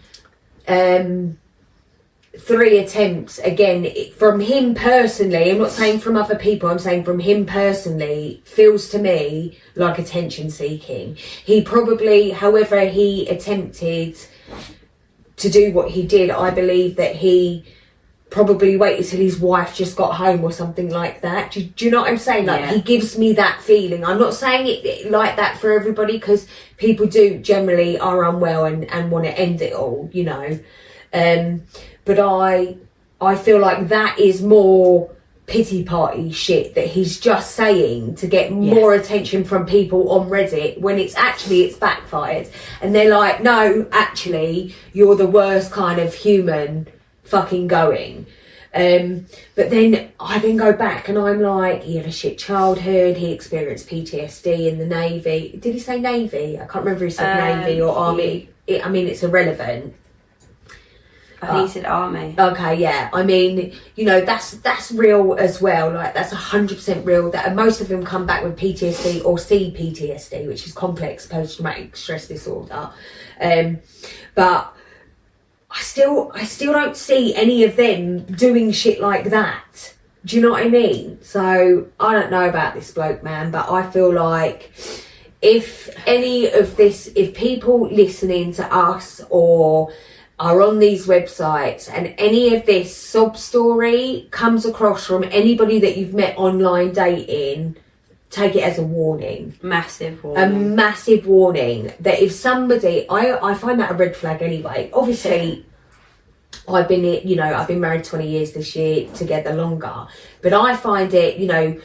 3 attempts, again, from him personally, I'm not saying from other people, I'm saying from him personally, feels to me like attention seeking. He probably, however he attempted to do what he did, I believe that he probably waited till his wife just got home or something like that. Do you know what I'm saying? Like, he gives me that feeling. I'm not saying it like that for everybody, because people do generally are unwell and want to end it all, you know. But I feel like that is more pity party shit that he's just saying to get more attention from people on Reddit, when it's backfired. And they're like, no, actually, you're the worst kind of human fucking going. But then I then go back and I'm like, he had a shit childhood, he experienced PTSD in the Navy. Did he say Navy? I can't remember if he said Navy or Army. I mean, it's irrelevant. I think he said Army. Okay, yeah. I mean, you know, that's real as well. Like, that's 100% real. That most of them come back with PTSD or CPTSD, which is complex post-traumatic stress disorder. But I still don't see any of them doing shit like that. Do you know what I mean? So I don't know about this bloke, man, but I feel like if people listening to us or are on these websites and any of this sob story comes across from anybody that you've met online dating, take it as a warning. Massive warning. A massive warning that if somebody, I find that a red flag anyway. Obviously, I've been married 20 years this year, together longer. But I find it, you know,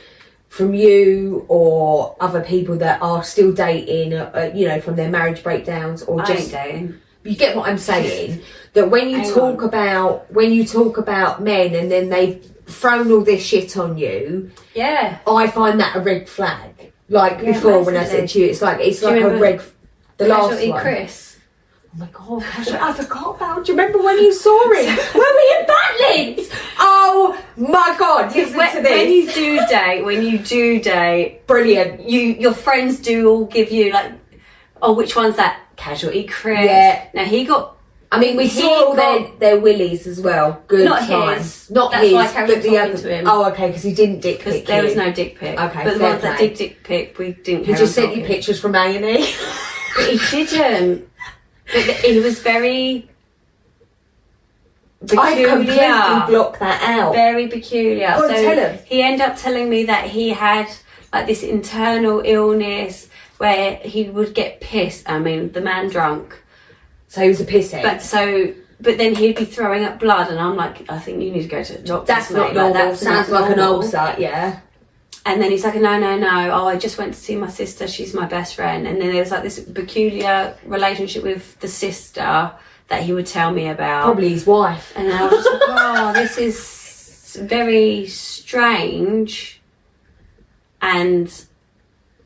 from you or other people that are still dating, you know, from their marriage breakdowns or just dating. You get what I'm saying? That when you talk about men and then they've thrown all this shit on you, I find that a red flag. Like before, when I said to you, it's like a red. The last one. Chris. Oh my god, I forgot about. Do you remember when you saw him? When we in Butlins? Oh my god, listen to this. When you do date, brilliant. Your friends do all give you like, oh, which one's that? Casualty Chris. Yeah. Now he got. I mean, we saw all their willies as well. Good not time. His. Not That's his. Why I carried the on other. to him. Oh, okay, because he didn't dick pic. Because there was no dick pic. Okay, but the ones that did dick pic, we didn't. He just sent you pictures from A&E. But he didn't. But he was very peculiar. I completely blocked that out. Very peculiar. Go on, tell him. He ended up telling me that he had like this internal illness where he would get pissed. I mean, the man drunk. So he was a pisshead. But then he'd be throwing up blood, and I'm like, I think you need to go to the doctor. That's not normal. That sounds like an ulcer, yeah. And then he's like, no. Oh, I just went to see my sister. She's my best friend. And then there was like this peculiar relationship with the sister that he would tell me about. Probably his wife. And I was just like, oh, this is very strange. And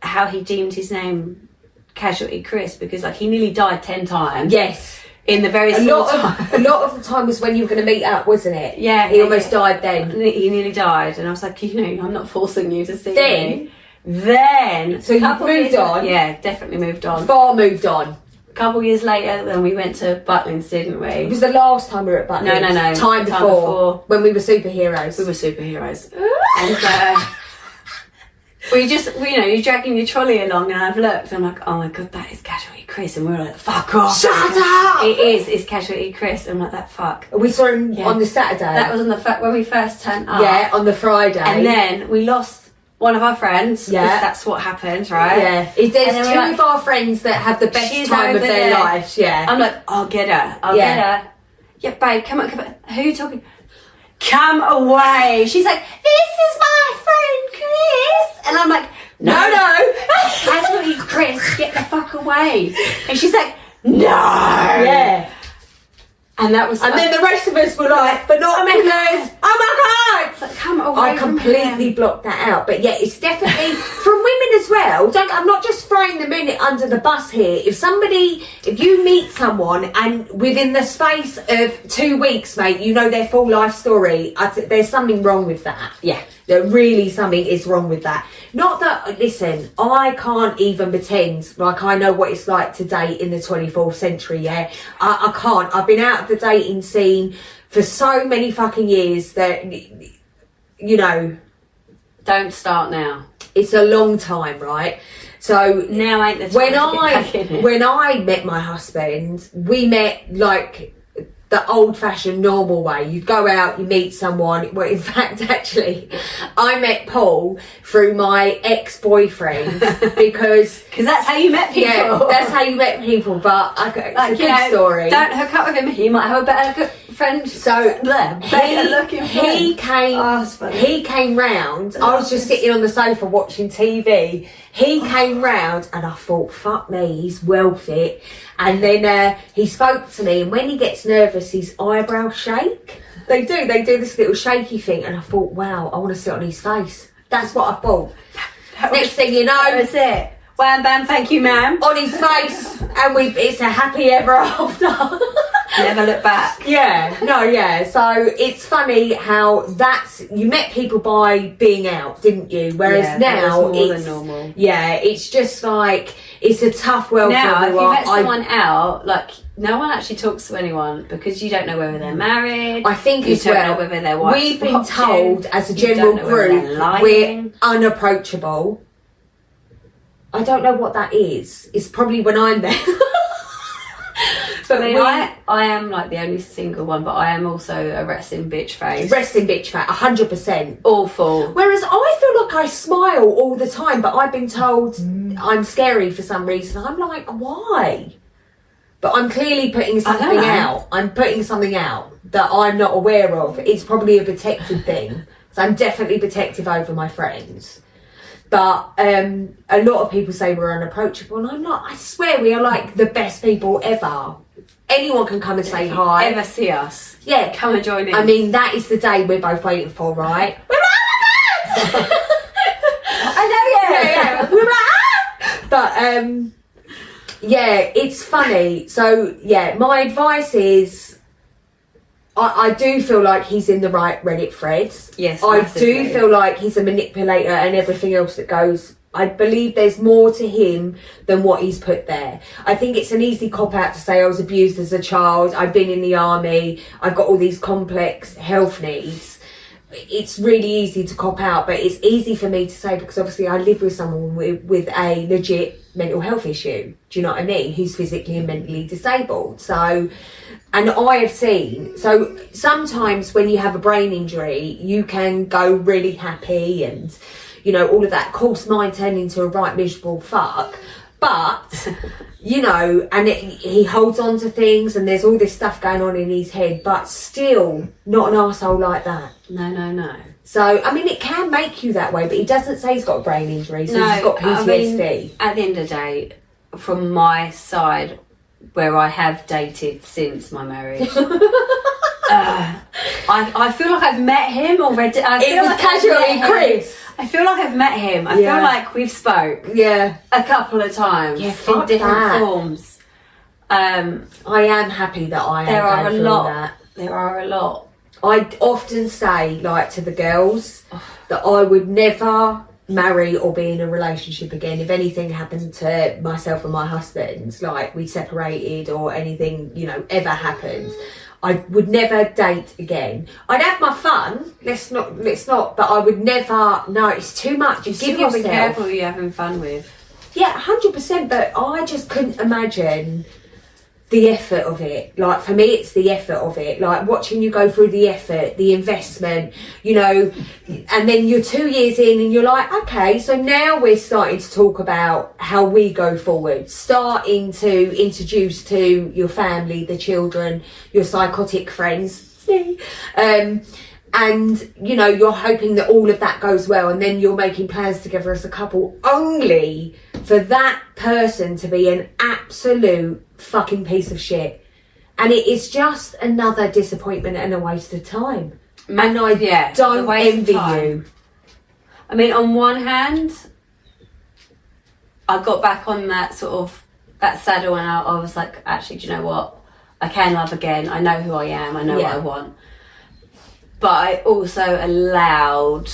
how he deemed his name Casualty Chris, because like he nearly died 10 times. Yes. In the very a lot of the time was when you were going to meet up, wasn't it? Yeah. He almost died then. He nearly died. And I was like, you know, I'm not forcing you to see me. Then. So you moved on? Yeah, definitely moved on. Far moved on. A couple of years later, then we went to Butlins, didn't we? It was the last time we were at Butlins. No. Time before. When we were superheroes. We were superheroes. And we just, you know, you're dragging your trolley along, and I've looked, and I'm like, oh my god, that is Casualty Chris. And we were like, fuck off. Shut up! It's Casualty Chris. And I'm like, that fuck. We saw him on the Saturday. That was on when we first turned up. Yeah, on the Friday. And then we lost one of our friends. Yeah. That's what happened, right? Yeah. There's two of our friends that have the best time of their lives, yeah. I'm like, I'll get her. I'll get her. Yeah, babe, come on. Who are you talking? Come away. She's like, this is my friend Chris. And I'm like, no. Casualty Chris, get the fuck away. And she's like, no. Yeah. And that was. And then the rest of us were like, but not because. Oh my god. come away I from completely him. blocked that out. But yeah, it's definitely from women as well. I'm not just throwing the minute under the bus here. If you meet someone and within the space of 2 weeks, mate, you know their full life story, there's something wrong with that. Yeah. There really something is wrong with that. Not that, listen, I can't even pretend like I know what it's like to date in the 24th century, yeah? I can't. I've been out of the dating scene for so many fucking years that, you know... Don't start now. It's a long time, right? So... Now ain't the time to get back in it. When I met my husband, we met like... the old-fashioned normal way. You go out, you meet someone. Well, in fact, actually, I met Paul through my ex-boyfriend because that's how you met people. Yeah, that's how you met people. But it's a good story. Don't hook up with him. He might have a better friend. So better looking he friend. He came round. I was just sitting on the sofa watching TV. He came round, and I thought, "Fuck me, he's well fit." And then he spoke to me, and when he gets nervous, his eyebrows shake. They do this little shaky thing, and I thought, wow, I want to sit on his face. That's what I thought. Next thing you know, that was it. Wham bam, thank you, ma'am. On his face, and it's a happy ever after. Never look back. Yeah. So it's funny how you met people by being out, didn't you? Whereas now it's more than normal. Yeah, it's just like it's a tough world now, for everyone. if you met someone out, like no one actually talks to anyone because you don't know whether they're married. I think you as don't well. know whether they're wife. We've been told as a general group we're unapproachable. I don't know what that is. It's probably when I'm there. But I am like the only single one, but I am also a resting bitch face. Resting bitch face, 100%. Awful. Whereas I feel like I smile all the time, but I've been told I'm scary for some reason. I'm like, why? But I'm clearly putting something out. I'm putting something out that I'm not aware of. It's probably a protective thing. So I'm definitely protective over my friends. But a lot of people say we're unapproachable, and I'm not. I swear we are like the best people ever. Anyone can come and say hi. Ever see us? Yeah, come and join in. I mean, that is the day we're both waiting for, right? I know, yeah. We're like, but yeah, it's funny. So yeah, my advice is, I do feel like he's in the right Reddit threads. Yes, I massively. do feel like he's a manipulator and everything else that goes. I believe there's more to him than what he's put there. I think it's an easy cop-out to say I was abused as a child, I've been in the army, I've got all these complex health needs. It's really easy to cop out, but it's easy for me to say because obviously I live with someone with a legit mental health issue. Do you know what I mean? Who's physically and mentally disabled. So, and I have seen, so sometimes when you have a brain injury, you can go really happy and, you know, all of that. Of course, mine turned into a right miserable fuck. But, you know, and he holds on to things and there's all this stuff going on in his head, but still not an arsehole like that. No. So, I mean, it can make you that way, but he doesn't say he's got a brain injury, so he's got PTSD. I mean, at the end of the day, from my side, where I have dated since my marriage, I feel like I've met him already. It was casually Chris. I feel like I've met him. I feel like we've spoke a couple of times in fuck different that. forms. I am happy that I am There are going a through lot. that. There are a lot. I often say, like, to the girls, that I would never marry or be in a relationship again if anything happened to myself and my husband, like we separated or anything, you know, ever happened. I would never date again. I'd have my fun. Let's not. But I would never. No, it's too much. You give yourself. Be careful who you're having fun with. Yeah, 100%. But I just couldn't imagine the effort of it. Like, for me, it's the effort of it. Like, watching you go through the effort, the investment, you know, and then you're 2 years in and you're like, okay, so now we're starting to talk about how we go forward, starting to introduce to your family, the children, your psychotic friends, and, you know, you're hoping that all of that goes well, and then you're making plans together as a couple, only for that person to be an absolute fucking piece of shit. And it is just another disappointment and a waste of time. and I the don't waste of envy time. you. I mean, on one hand, I got back on that sort of that saddle, and I was like, actually, do you know what? I can love again. I know who I am. I know what I want. But I also allowed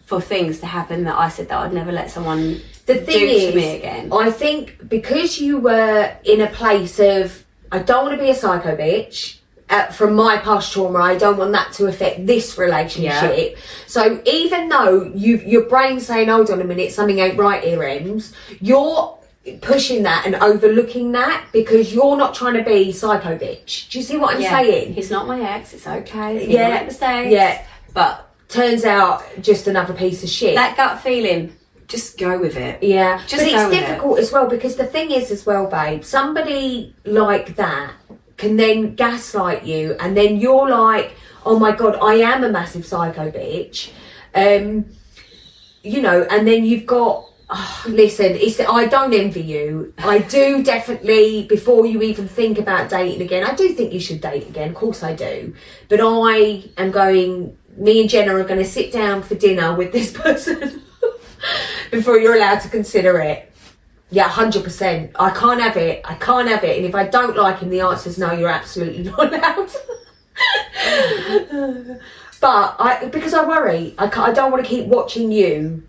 for things to happen that I said that I'd never let someone The thing do is, to me again. I think because you were in a place of, I don't want to be a psycho bitch. From my past trauma, I don't want that to affect this relationship. So even though your brain's saying, hold on a minute, something ain't right here, Ems, you're pushing that and overlooking that because you're not trying to be psycho bitch. Do you see what I'm saying? He's not my ex. It's okay. Yeah. Make mistakes. Yeah. But Turns out just another piece of shit. that gut feeling, just go with it. Yeah, Just but go it's with difficult as well because the thing is as well, babe, somebody like that can then gaslight you and then you're like, oh my God, I am a massive psycho bitch. You know, and then you've got, listen, I don't envy you. I do definitely, before you even think about dating again, I do think you should date again, of course I do. But I am going, me and Jenna are going to sit down for dinner with this person before you're allowed to consider it. Yeah, 100%. I can't have it. I can't have it. And if I don't like him, the answer is no, you're absolutely not allowed. But because I worry. I don't want to keep watching you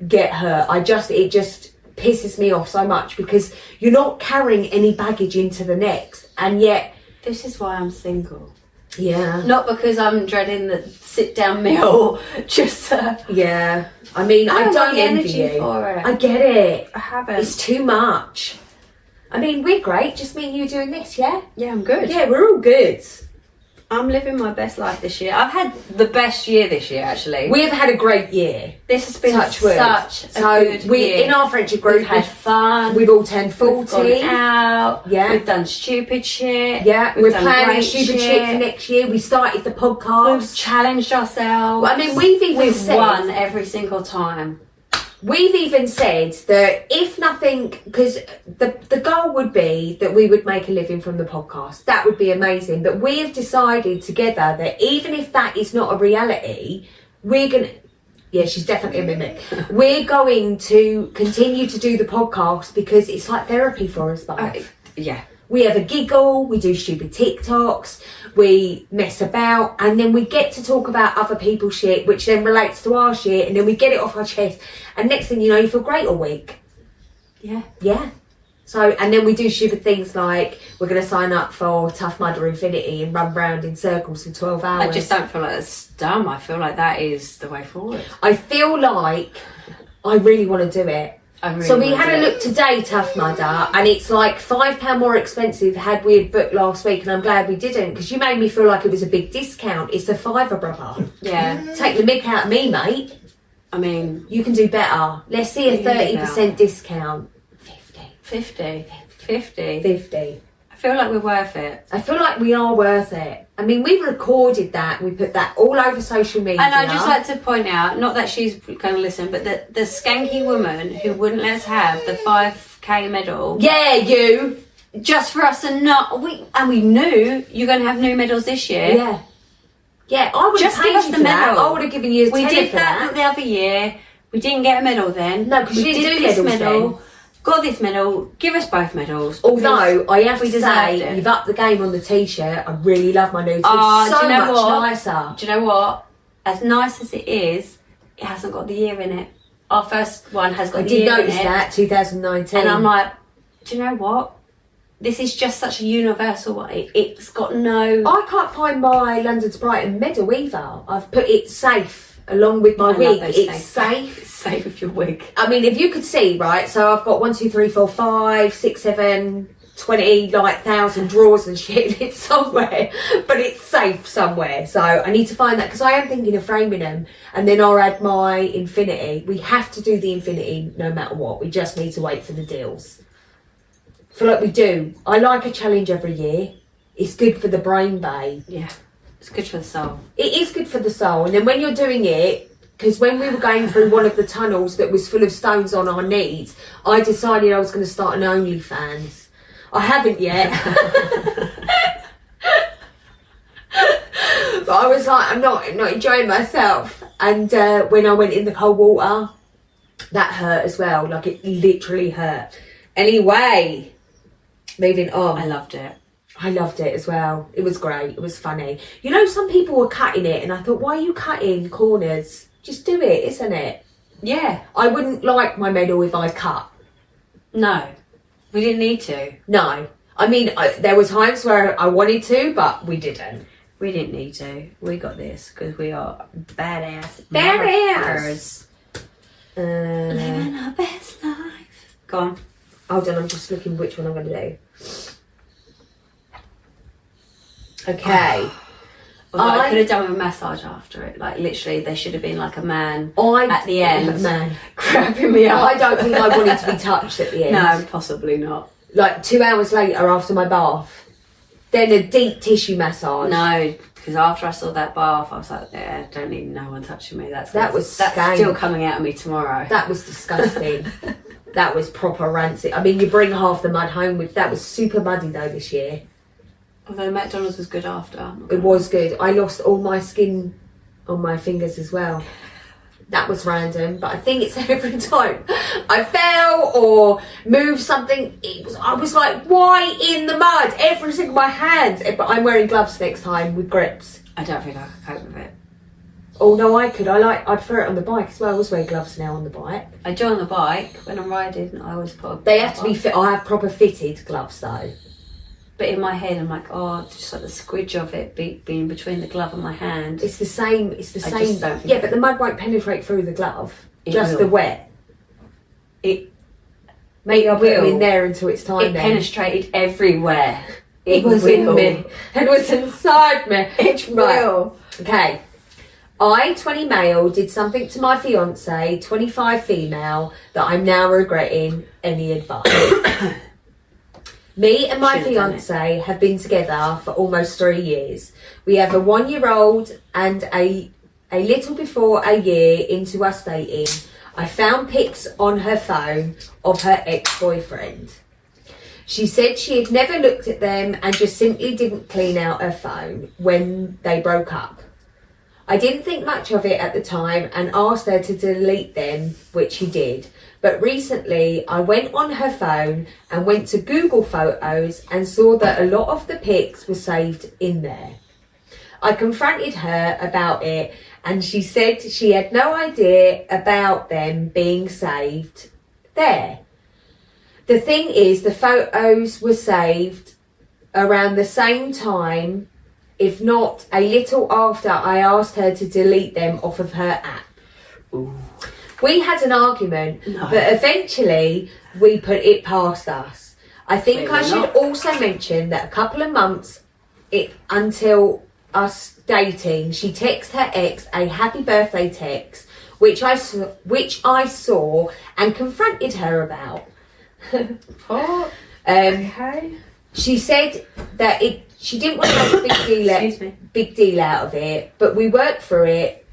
get hurt. It just pisses me off so much because you're not carrying any baggage into the next. And yet... This is why I'm single. Yeah. Not because I'm dreading the sit-down meal, just... Yeah. I mean, I haven't got don't the envy energy you. for it. I get it. I haven't. It's too much. I mean, we're great. Just me and you doing this, yeah? Yeah, I'm good. Yeah, we're all good. I'm living my best life this year. I've had the best year this year, actually. We've had a great year. This has been Touch wood. such a So good we year. in our friendship group We've had fun. We've all turned 40. We've gone out. Yeah. We've done stupid shit. Yeah, We've we're done planning great stupid shit for next year. We started the We've podcast. challenged ourselves. I mean, we've said, won every single time. We've even said that if nothing, because the goal would be that we would make a living from the podcast. That would be amazing. But we have decided together that even if that is not a reality, we're going to... Yeah, she's definitely a mimic. We're going to continue to do the podcast because it's like therapy for us both. Yeah. We have a giggle, we do stupid TikToks, we mess about, and then we get to talk about other people's shit, which then relates to our shit, and then we get it off our chest. And next thing you know, you feel great all week. Yeah. Yeah. So, and then we do stupid things like we're going to sign up for Tough Mudder Infinity and run round in circles for 12 hours. I just don't feel like that's dumb. I feel like that is the way forward. I feel like I really want to do it. So we had a look today, Tough Mudder, and it's like £5 more expensive had we had booked last week, and I'm glad we didn't because you made me feel like it was a big discount. It's a £5, brother. Yeah. Take the mick out of me, mate. I mean... You can do better. Let's see a 30% discount. 50. 50. I feel like we're worth it. I feel like we are worth it. I mean, we recorded that. We put that all over social media. And I'd just like to point out, not that she's going to listen, but the skanky woman who wouldn't let us have the 5k medal. Yeah, you. Just for us to not... we knew you're going to have new medals this year. Yeah. Yeah, I would Just have paid give us you the for that. medal. I would have given you a We tenner did for that the other year. We didn't get a medal then. No, 'cause you we didn't do this medals medal. then. Got this medal. Give us both medals. Although, I have we to deserved say, it. you've upped the game on the t-shirt. I really love my new t-shirt. Oh, So do you know much what? nicer. Do you know what? As nice as it is, it hasn't got the year in it. Our first one has got I the did year in notice it. that, 2019. And I'm like, do you know what? This is just such a universal one. It's got no... I can't find my London to Brighton medal either. I've put it safe along with my I love wig. those It's safe. It's safe with your wig. I mean, if you could see, right, so I've got 1, 2, 3, 4, 5, 6, 7, 20, like 1,000 drawers and shit. It's somewhere, but it's safe somewhere. So I need to find that because I am thinking of framing them, and then I'll add my Infinity. We have to do the Infinity no matter what. We just need to wait for the deals. I feel like we do. I like a challenge every year. It's good for the brain, babe. Yeah. It's good for the soul. It is good for the soul. And then when you're doing it, because when we were going through one of the tunnels that was full of stones on our knees, I decided I was going to start an OnlyFans. I haven't yet. But I was like, I'm not enjoying myself. And when I went in the cold water, that hurt as well. Like, it literally hurt. Anyway, moving on. I loved it. I loved it as well. It was great. It was funny. You know, some people were cutting it, and I thought, why are you cutting corners? Just do it, isn't it? Yeah. I wouldn't like my medal if I cut. No. We didn't need to. No. I mean, there were times where I wanted to, but we didn't. We didn't need to. We got this because we are badass. Badass. Living our best life. Go on. Hold on, I'm just looking which one I'm going to do. Okay. I could have done with a massage after it. Like, literally, there should have been like a man I at the end man. grabbing me up. I don't think I wanted to be touched at the end. No, possibly not. Like 2 hours later after my bath. Then a deep tissue massage. No, because after I saw that bath, I was like, yeah, don't need no one touching me. That's skank. still coming out of me tomorrow. That was disgusting. That was proper rancid. I mean, you bring half the mud home, which that was super muddy though this year. Although McDonald's was good after. It was good. I lost all my skin on my fingers as well. That was random, but I think it's every time I fell or moved something. I was like, why in the mud? Every single my hands. But I'm wearing gloves next time with grips. I don't think I could cope with it. Oh no, I could. I prefer it on the bike as well. I always wear gloves now on the bike. I do on the bike when I'm riding. I always put. They have to be fit. I have proper fitted gloves though. But in my head, I'm like, oh, just like the squidge of it being between the glove and my hand. It's the same. It's the I same. just don't think Yeah, but the mud won't penetrate through the glove. It Just will. the wet. It Maybe I'll put them will. in there until it's time. It then. penetrated everywhere. It was in me. It was inside me. It's Right. real. Okay. I, 20 male, did something to my fiance, 25 female, that I'm now regretting. Any advice? Me and my Should've done it. fiance have been together for almost 3 years. We have a 1-year-old and a little before a year into us dating, I found pics on her phone of her ex-boyfriend. She said she had never looked at them and just simply didn't clean out her phone when they broke up. I didn't think much of it at the time and asked her to delete them, which she did. But recently I went on her phone and went to Google Photos and saw that a lot of the pics were saved in there. I confronted her about it and she said she had no idea about them being saved there. The thing is, the photos were saved around the same time, if not a little after I asked her to delete them off of her app. Ooh. We had an argument, No. but eventually we put it past us. I think I Clearly should not. also mention that a couple of months until us dating, she texted her ex a happy birthday text, which I saw and confronted her about. What? Okay. She said that she didn't want to make a Excuse me. big deal out of it, but we worked through it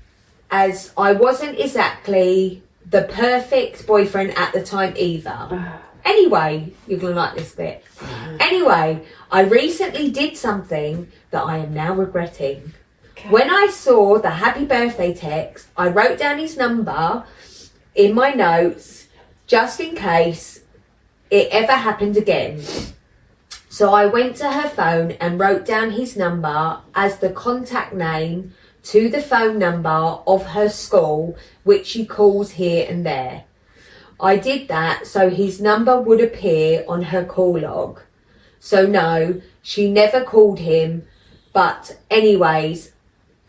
as I wasn't exactly the perfect boyfriend at the time either. Anyway, you're going to like this bit. Anyway, I recently did something that I am now regretting. Okay. When I saw the happy birthday text, I wrote down his number in my notes just in case it ever happened again. So I went to her phone and wrote down his number as the contact name to the phone number of her school, which she calls here and there. I did that so his number would appear on her call log. So no, she never called him, but anyways,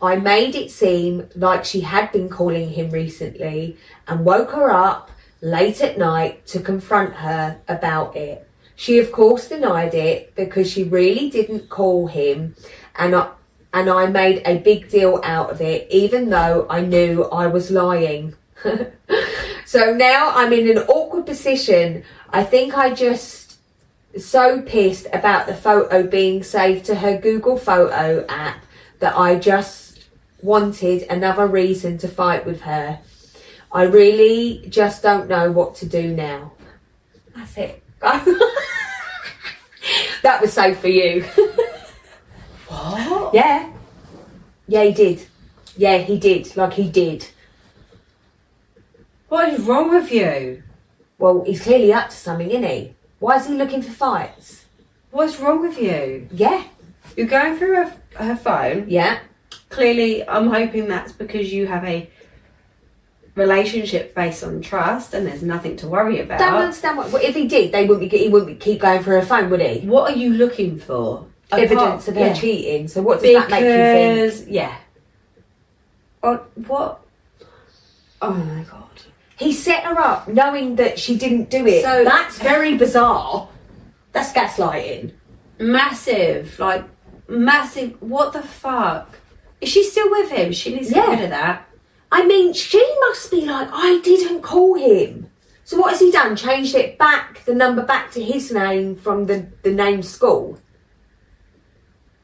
I made it seem like she had been calling him recently and woke her up late at night to confront her about it. She of course denied it because she really didn't call him, and I made a big deal out of it even though I knew I was lying. So now I'm in an awkward position. I think I just so pissed about the photo being saved to her Google Photo app that I just wanted another reason to fight with her. I really just don't know what to do now. That's it. That was safe for you. What? Yeah. Yeah, he did. Yeah, he did. Like, he did. What is wrong with you? Well, he's clearly up to something, isn't he? Why is he looking for fights? What's wrong with you? Yeah. You're going through her phone. Yeah. Clearly, I'm hoping that's because you have a relationship based on trust and there's nothing to worry about. Don't understand what... Well, if he did, he wouldn't keep going for her phone, would he? What are you looking for? Evidence of her Yeah. cheating. So what does that make you think? Because, yeah. What? Oh my god. He set her up knowing that she didn't do it. So- that's very bizarre. That's gaslighting. Massive. Like, massive. What the fuck? Is she still with him? She needs to get Yeah. rid of that. I mean, she must be like, I didn't call him. So what has he done? Changed it back, the number back to his name from the name school?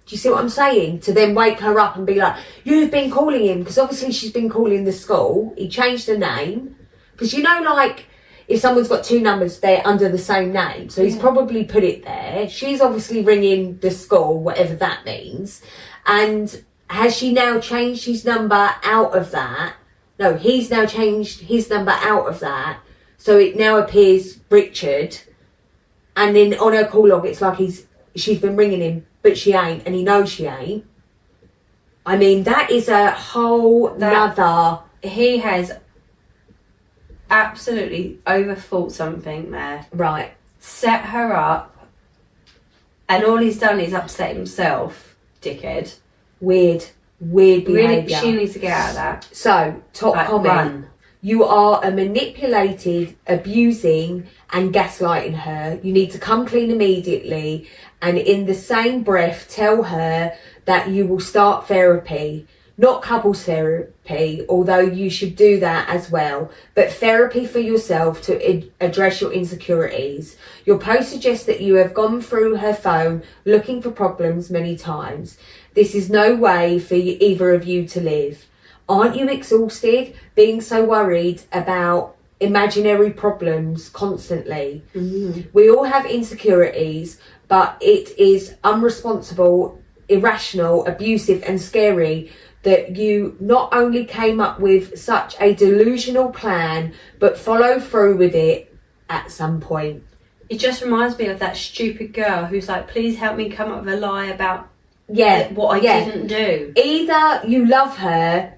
Do you see what I'm saying? To then wake her up and be like, you've been calling him. Because obviously she's been calling the school. He changed the name. Because you know, like, if someone's got two numbers, they're under the same name. So he's probably put it there. She's obviously ringing the school, whatever that means. And has she now changed his number out of that? No, he's now changed his number out of that. So it now appears Richard. And then on her call log, it's like she's been ringing him, but she ain't. And he knows she ain't. I mean, that is a whole nother... He has absolutely overthought something there. Right. Set her up. And all he's done is upset himself, dickhead. Weird Really, behaviour. she needs to get out of that. So, top Like, comment. run. You are a manipulated, abusing and gaslighting her. You need to come clean immediately and in the same breath tell her that you will start therapy. Not couples therapy, although you should do that as well, but therapy for yourself to address your insecurities. Your post suggests that you have gone through her phone looking for problems many times. This is no way for either of you to live. Aren't you exhausted being so worried about imaginary problems constantly? We all have insecurities, but it is unresponsible, irrational, abusive and scary that you not only came up with such a delusional plan, but follow through with it at some point. It just reminds me of that stupid girl who's like, please help me come up with a lie about what I didn't do. Either you love her,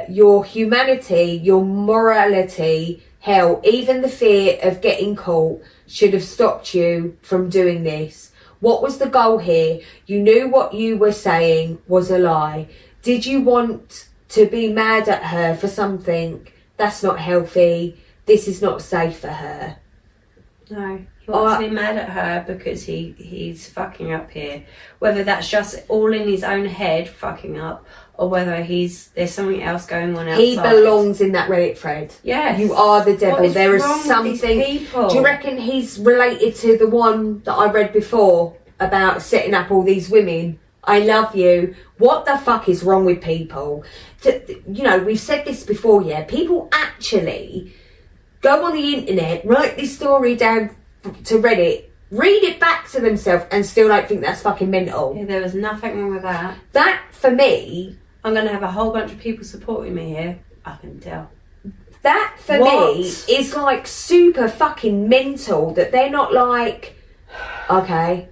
your humanity, your morality, hell, even the fear of getting caught should have stopped you from doing this. What was the goal here? You knew what you were saying was a lie. Did you want to be mad at her for something? That's not healthy. This is not safe for her. No, he wants to be mad at her because he's fucking up here. Whether that's just all in his own head fucking up, or whether there's something else going on outside. He belongs in that Reddit thread. Yes. You are the devil. What is There is wrong with something. these people? Do you reckon he's related to the one that I read before about setting up all these women? I love you. What the fuck is wrong with people? We've said this before, yeah. People actually go on the internet, write this story down to Reddit, read it back to themselves and still don't think that's fucking mental. Yeah, there was nothing wrong with that. That, for me... I'm going to have a whole bunch of people supporting me here. I can tell. That, for me, is like super fucking mental that they're not like, okay...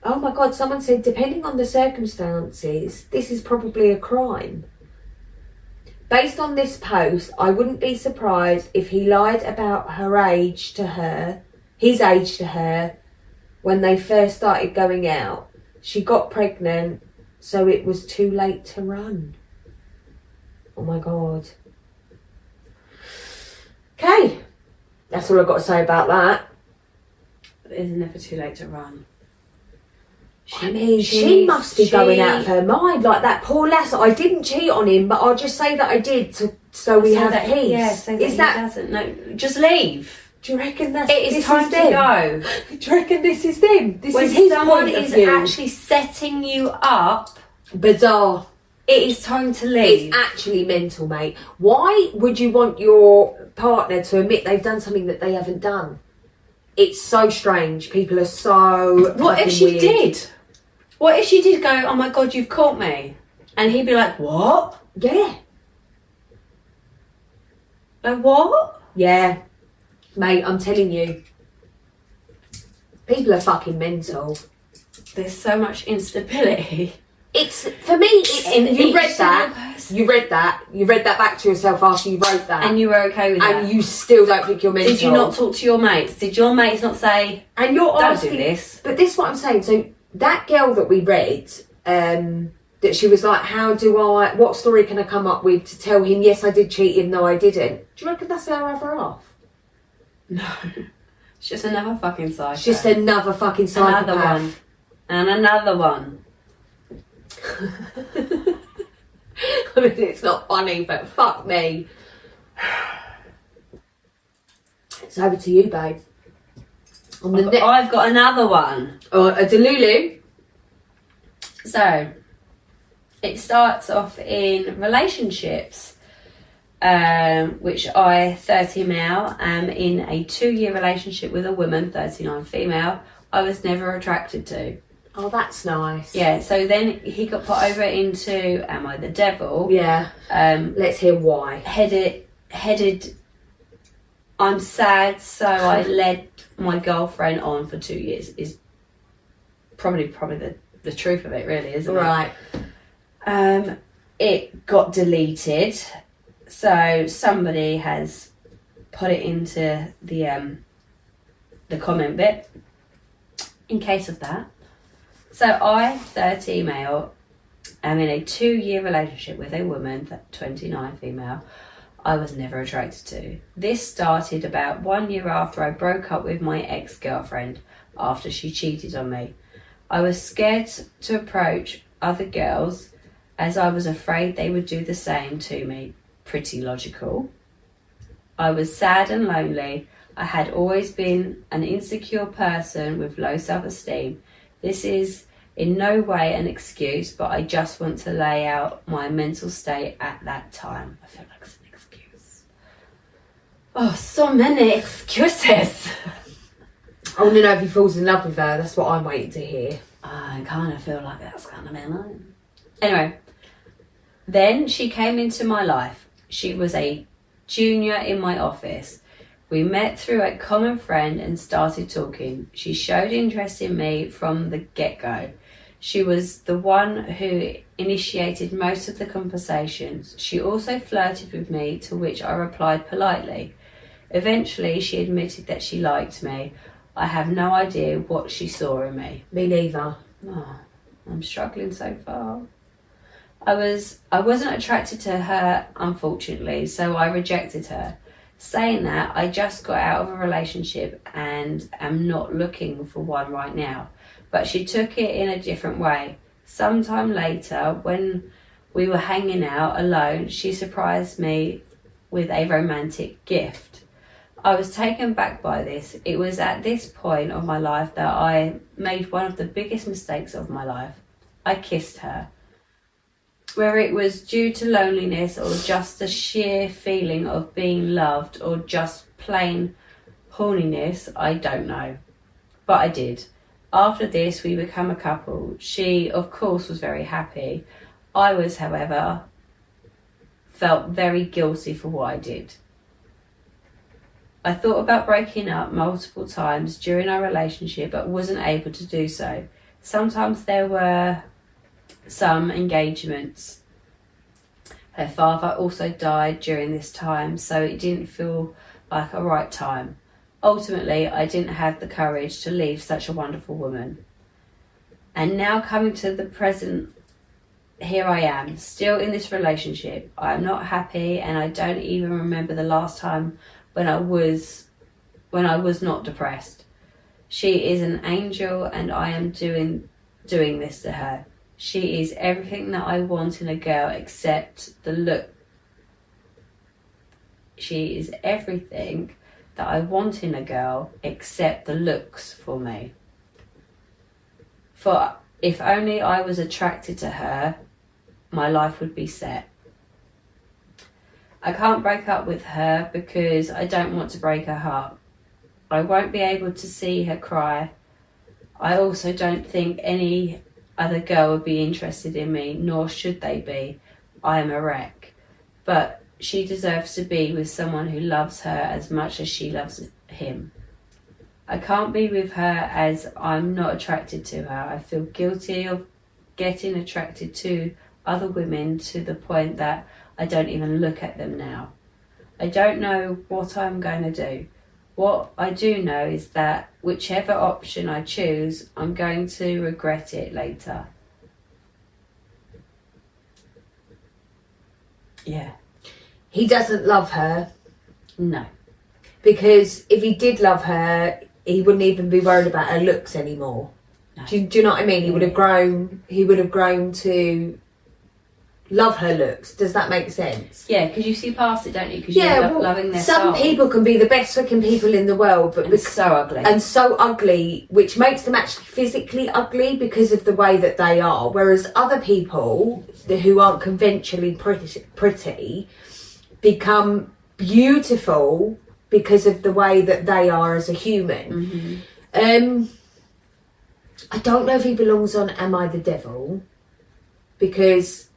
Oh my God, someone said, depending on the circumstances, this is probably a crime. Based on this post, I wouldn't be surprised if he lied about his age to her, when they first started going out. She got pregnant, so it was too late to run. Oh my God. Okay, that's all I've got to say about that. It's never too late to run. She must be going out of her mind. Like that poor lass. I didn't cheat on him, but I'll just say that I did so we have peace. Yeah, so that he doesn't. No, just leave. Do you reckon It is time to go. Do you reckon this is them? This When is his someone point of is view. actually setting you up, Bizarre. it is time to leave. It's actually mental, mate. Why would you want your partner to admit they've done something that they haven't done? It's so strange. People are so. What if fucking she weird. did? What if she did go, oh my God, you've caught me? And he'd be like, what? Yeah. Like, what? Yeah. Mate, I'm telling you. People are fucking mental. There's so much instability. It's, for me, it's, In you each read single that. person. You read that back to yourself after you wrote that. And you were okay with that? And you still don't think you're mental. Did you not talk to your mates? Did your mates not say, And you're don't asking, do this? But this is what I'm saying. So that girl that we read, that she was like, what story can I come up with to tell him, yes, I did cheat him, no, I didn't. Do you reckon that's her other half? No. It's just another fucking psycho. It's just another fucking psychopath. Another one. And another one. I mean, it's not funny, but fuck me. It's over to you, babe. On the I've got another one. a Delulu. So, it starts off in relationships, which I, 30 male, am in a 2-year relationship with a woman, 39 female, I was never attracted to. Oh, that's nice. Yeah, so then he got put over into Am I the Devil? Yeah. Let's hear why. Headed, I'm sad, so I led my girlfriend on for 2 years, is probably the truth of it, really, isn't it? Right. It got deleted, so somebody has put it into the comment bit in case of that. So I, 30 male, am in a 2-year relationship with a woman, 29 female, I was never attracted to. This started about 1 year after I broke up with my ex-girlfriend after she cheated on me. I was scared to approach other girls as I was afraid they would do the same to me. Pretty logical. I was sad and lonely. I had always been an insecure person with low self-esteem. This is in no way an excuse, but I just want to lay out my mental state at that time. I feel like it's an excuse. Oh, so many excuses. I want to know if he falls in love with her. That's what I'm waiting to hear. I kind of feel like that's kind of annoying. Anyway, then she came into my life. She was a junior in my office. We met through a common friend and started talking. She showed interest in me from the get-go. She was the one who initiated most of the conversations. She also flirted with me, to which I replied politely. Eventually, she admitted that she liked me. I have no idea what she saw in me. Me neither. Oh, I'm struggling so far. I wasn't attracted to her, unfortunately, so I rejected her. Saying that, I just got out of a relationship and am not looking for one right now. But she took it in a different way. Sometime later, when we were hanging out alone, she surprised me with a romantic gift. I was taken back by this. It was at this point of my life that I made one of the biggest mistakes of my life. I kissed her. Whether it was due to loneliness or just the sheer feeling of being loved or just plain horniness, I don't know. But I did. After this, we became a couple. She, of course, was very happy. I was, however, felt very guilty for what I did. I thought about breaking up multiple times during our relationship, but wasn't able to do so. Sometimes there were some engagements. Her father also died during this time, so it didn't feel like a right time. Ultimately, I didn't have the courage to leave such a wonderful woman. And now coming to the present, here I am, still in this relationship. I am not happy, and I don't even remember the last time when I was not depressed. She is an angel, and I am doing this to her. She is everything that I want in a girl except the look. She is everything that I want in a girl except the looks for me. For if only I was attracted to her, my life would be set. I can't break up with her because I don't want to break her heart. I won't be able to see her cry. I also don't think any other girl would be interested in me, nor should they be. I am a wreck. But she deserves to be with someone who loves her as much as she loves him. I can't be with her as I'm not attracted to her. I feel guilty of getting attracted to other women to the point that I don't even look at them now. I don't know what I'm going to do. What I do know is that whichever option I choose, I'm going to regret it later. Yeah. He doesn't love her, No. because if he did love her, he wouldn't even be worried about her looks anymore. No. Do you know what I mean? He would have grown. He would have grown to love her looks. Does that make sense? Yeah, because you see past it, don't you? Because Yeah. you're Well, loving their some soul. people can be the best looking people in the world, but And so ugly. and so ugly, which makes them actually physically ugly because of the way that they are. Whereas other people who aren't conventionally pretty become beautiful because of the way that they are as a human. I don't know if he belongs on Am I the Devil, because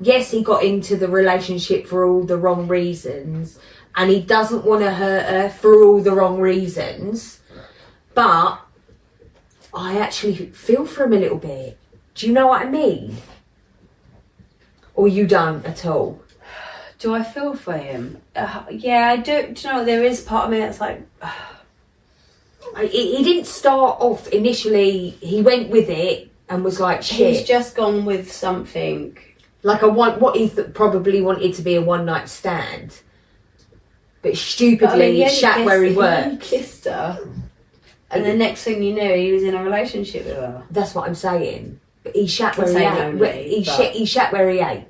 yes, he got into the relationship for all the wrong reasons, and he doesn't want to hurt her for all the wrong reasons, but I actually feel for him a little bit. Do you know what I mean? Or you don't at all? Do I feel for him? Yeah, I do. Do you know what? There is part of me that's like, He didn't start off initially, he went with it and was like, shit. he's just gone with something. Like what he probably wanted to be a one night stand, but stupidly shat where he worked. Kissed her, and the next thing you knew, he was in a relationship with her. That's what I'm saying. But he shat I'm where he saying ate. only, but- He shat where he ate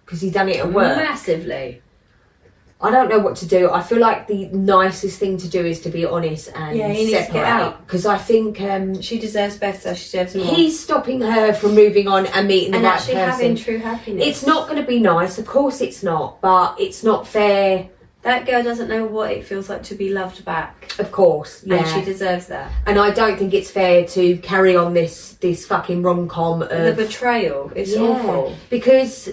because he done it at work. Massively. I don't know what to do. I feel like the nicest thing to do is to be honest and Yeah, he needs to get separate. out. Because I think She deserves better. She deserves more. he's stopping her from moving on and meeting the and right actually person. having true happiness. It's not going to be nice. Of course, it's not. But it's not fair. That girl doesn't know what it feels like to be loved back. Of course, yeah. And she deserves that. And I don't think it's fair to carry on this fucking rom-com of The betrayal. It's awful. because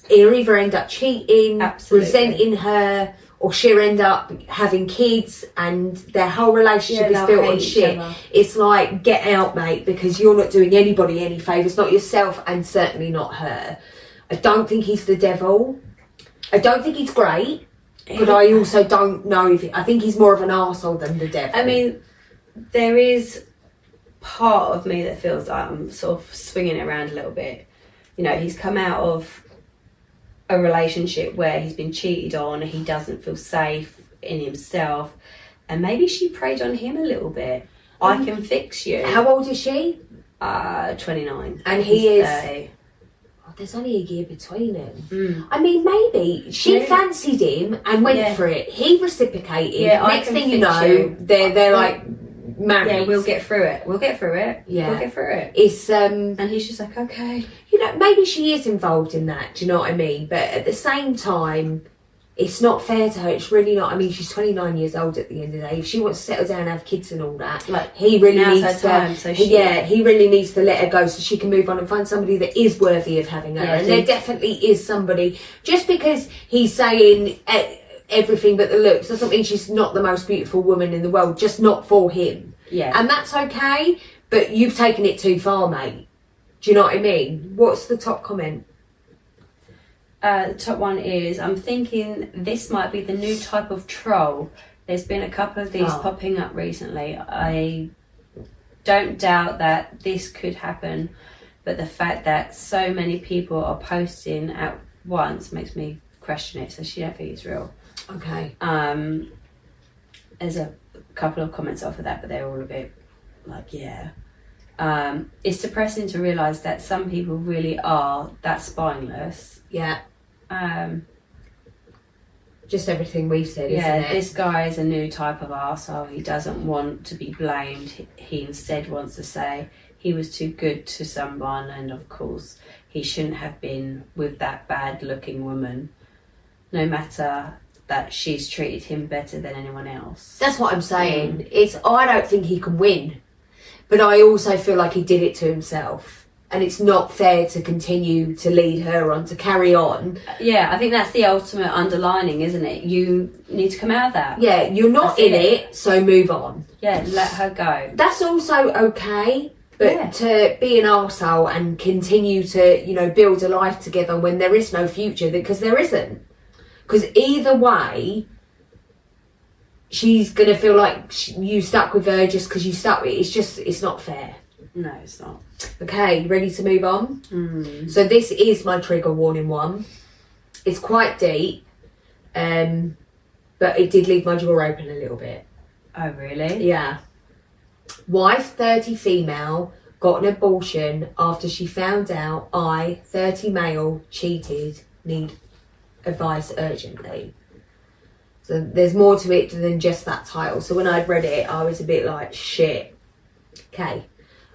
he'll either end up cheating, Absolutely. resenting her, or she'll end up having kids and their whole relationship Yeah, is they'll built on hate each shit. other. It's like, get out, mate, because you're not doing anybody any favours, not yourself and certainly not her. I don't think he's the devil. I don't think he's great, but I also don't know if I think he's more of an arsehole than the devil. I mean, there is part of me that feels like I'm sort of swinging around a little bit. You know, he's come out of a relationship where he's been cheated on, he doesn't feel safe in himself, and maybe she preyed on him a little bit. I can fix you. How old is she? 29. And he He's is- 30. Oh, there's only a year between them. Mm. I mean, maybe she Maybe. fancied him and went Yeah. for it. He reciprocated. Yeah, I Next can thing you fix know, you. they're like married. Yeah, we'll get through it. We'll get through it. Yeah. We'll get through it. It's And he's just like, okay. you know, maybe she is involved in that. Do you know what I mean? But at the same time, it's not fair to her. It's really not. I mean, she's 29 years old at the end of the day. If she wants to settle down and have kids and all that, Like, he really now's needs her time, so she- he really needs to let her go so she can move on and find somebody that is worthy of having her. Yeah, and there definitely is somebody. Just because he's saying everything but the looks doesn't mean she's not the most beautiful woman in the world. Just not for him. Yeah. And that's okay. But you've taken it too far, mate. Do you know what I mean? What's the top comment? The top one is, I'm thinking this might be the new type of troll. There's been a couple of these Oh. popping up recently. I don't doubt that this could happen, but the fact that so many people are posting at once makes me question it. So she don't think it's real. Okay. There's a couple of comments off of that, but they're all a bit like, yeah. It's depressing to realise that some people really are that spineless. Yeah. Um, Just everything we've said, Yeah, isn't it? this guy is a new type of arsehole. He doesn't want to be blamed. He instead wants to say he was too good to someone, and of course he shouldn't have been with that bad looking woman, no matter that she's treated him better than anyone else. That's what I'm saying. I don't think he can win. But I also feel like he did it to himself. and it's not fair to continue to lead her on, to carry on. Yeah, I think that's the ultimate underlining, isn't it? You need to come out of that. Yeah, you're not That's in it, so move on. Yeah, let her go. That's also okay, but Yeah. to be an arsehole and continue to, you know, build a life together when there is no future, because there isn't. Because either way, she's going to feel like you stuck with her just because you stuck with it. It's not fair. No, it's not. Okay, ready to move on? So this is my trigger warning one. It's quite deep, but it did leave my jaw open a little bit. Oh, really? Yeah. Wife 30 female got an abortion after she found out I, 30 male, cheated. Need advice urgently. So there's more to it than just that title. So when I'd read it, I was a bit like, shit. Okay.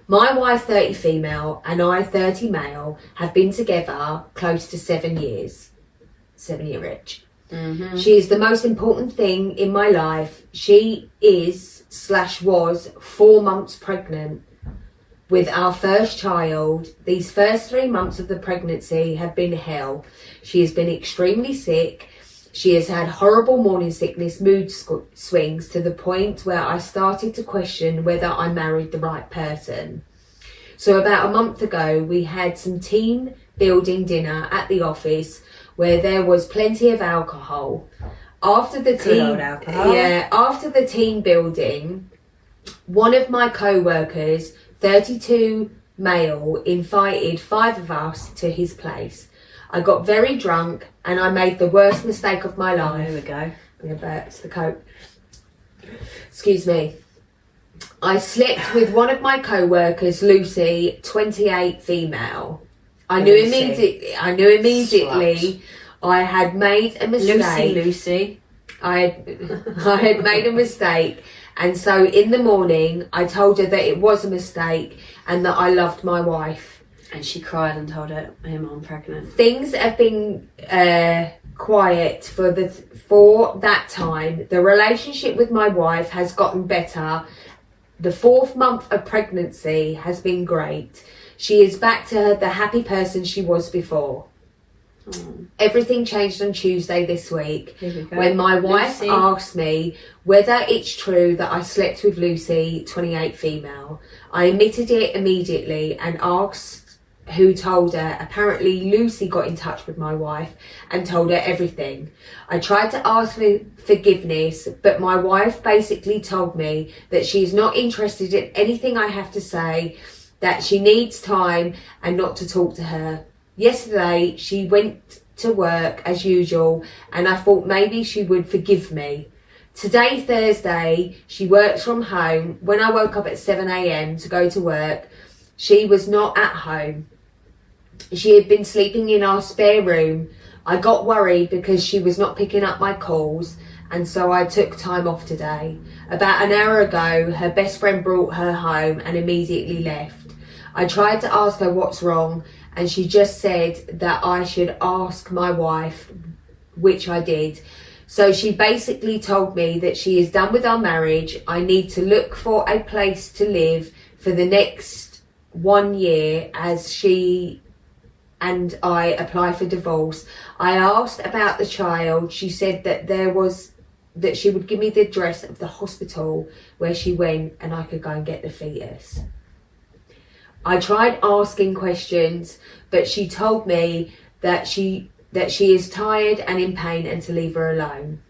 My wife, 30 female, and I, 30 male, have been together close to 7 years. 7-year itch. She is the most important thing in my life. She is/was 4 months pregnant with our first child. These first 3 months of the pregnancy have been hell. She has been extremely sick. She has had horrible morning sickness, mood swings, to the point where I started to question whether I married the right person. So about a month ago, we had some team building dinner at the office where there was plenty of alcohol. After the Good old alcohol. after the team building, one of my co-workers, 32 male, invited 5 of us to his place. I got very drunk and I made the worst mistake of my Oh, life. here we go. I'm gonna burst the coke. Excuse me. I slept with one of my co-workers, Lucy, 28 female. I knew Lucy. immediately I had made a mistake. Lucy. I had made a mistake, and so in the morning I told her that it was a mistake and that I loved my wife. And she cried and told him I'm pregnant. Things have been quiet for that time. The relationship with my wife has gotten better. The 4th month of pregnancy has been great. She is back to the happy person she was before. Everything changed on Tuesday this week Here we go. when my wife Lucy. asked me whether it's true that I slept with Lucy, 28 female. I admitted it immediately and asked who told her. Apparently Lucy got in touch with my wife and told her everything. I tried to ask for forgiveness, but my wife basically told me that she's not interested in anything I have to say, that she needs time and not to talk to her. Yesterday she went to work as usual and I thought maybe she would forgive me. Today, Thursday, she works from home. When I woke up at 7 a.m. to go to work, she was not at home. She had been sleeping in our spare room. I got worried because she was not picking up my calls, and so I took time off today. About an hour ago, her best friend brought her home and immediately left. I tried to ask her what's wrong, and she just said that I should ask my wife, which I did. So she basically told me that she is done with our marriage. I need to look for a place to live for the next 1 year as she and I apply for divorce. I asked about the child. She said that she would give me the address of the hospital where she went and I could go and get the fetus. I tried asking questions, but she told me that she is tired and in pain and to leave her alone.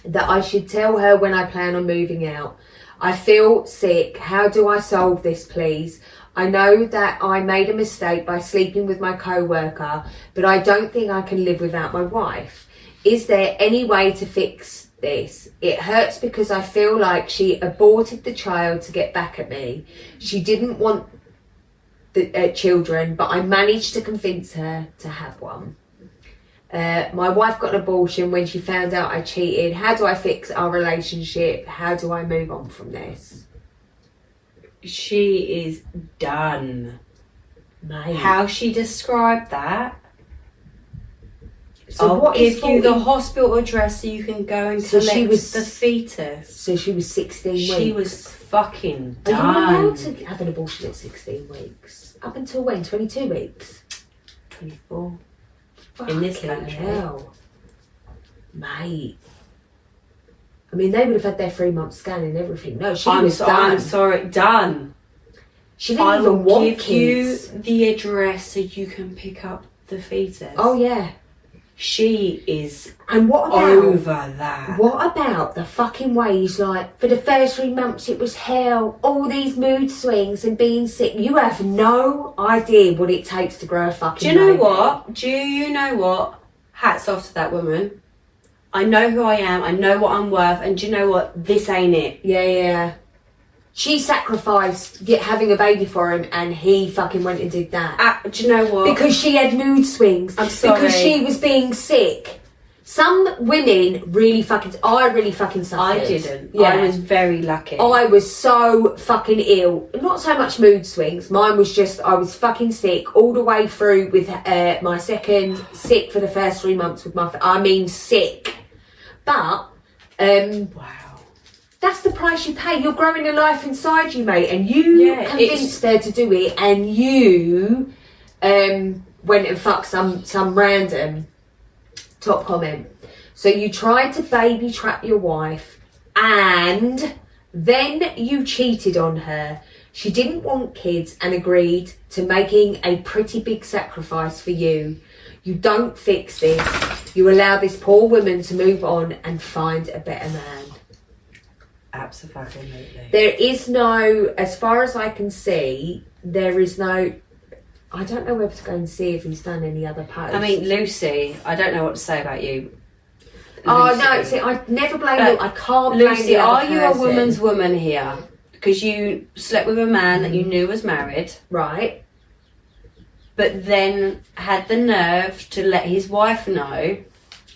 That I should tell her when I plan on moving out. I feel sick. How do I solve this, please? I know that I made a mistake by sleeping with my co-worker, but I don't think I can live without my wife. Is there any way to fix this? It hurts because I feel like she aborted the child to get back at me. She didn't want the children, but I managed to convince her to have one. My wife got an abortion when she found out I cheated. How do I fix our relationship? How do I move on from this? She is done. Mate. How she described that. So I'll what is give you the 14 hospital address so you can go and So collect she was- the fetus. So she was 16 weeks. She was fucking Are you allowed done. to have an abortion at 16 weeks? Up until when? 22 weeks? 24. In this Fucking country. hell. Mate. I mean, they would have had their 3-month scan and everything. No, she was done. I'm sorry, done. She didn't I even will want give kids. you the address so you can pick up the fetus. Oh, yeah. She is And what about... over that. What about the fucking ways, like, for the first 3 months it was hell, all these mood swings and being sick. You have no idea what it takes to grow a fucking Do you know baby. what? Do you know what? Hats off to that woman. I know who I am, I know what I'm worth, and do you know what? This ain't it. Yeah, yeah. She sacrificed having a baby for him and he fucking went and did that. Do you know what? Because she had mood swings. I'm sorry. Because she was being sick. Some women really fucking... I really fucking suffered. I didn't. Yeah. I was very lucky. I was so fucking ill. Not so much mood swings. Mine was just, I was fucking sick all the way through with my second, sick for the first 3 months with my... I mean, sick. But, Wow. that's the price you pay. You're growing a life inside you, mate. And you convinced her to do it. And you went and fucked some random top comment. So you tried to baby trap your wife and then you cheated on her. She didn't want kids and agreed to making a pretty big sacrifice for you. You don't fix this. You allow this poor woman to move on and find a better man. Absolutely. There is no, as far as I can see, there is no... I don't know whether to go and see if he's done any other posts. I mean, Lucy, I don't know what to say about you. Oh, Lucy. no, see, I never blame you. I can't blame Lucy, the other are you a person. woman's woman here? Because you slept with a man that you knew was married, Right. but then had the nerve to let his wife know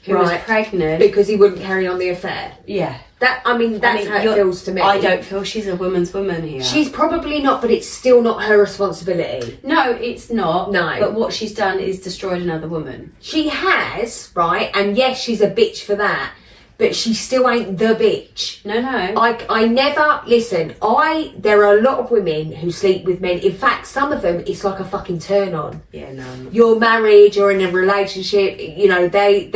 who was Right. pregnant. Because he wouldn't carry on the affair. Yeah. That's how it you're- feels to me. I don't feel she's a woman's woman here. She's probably not, but it's still not her responsibility. No, it's not. No. But what she's done is destroyed another woman. She has, right? And yes, she's a bitch for that. But she still ain't the bitch. No. I never listen. There are a lot of women who sleep with men. In fact, some of them it's like a fucking turn on. Yeah, no. You're married, you're in a relationship. You know they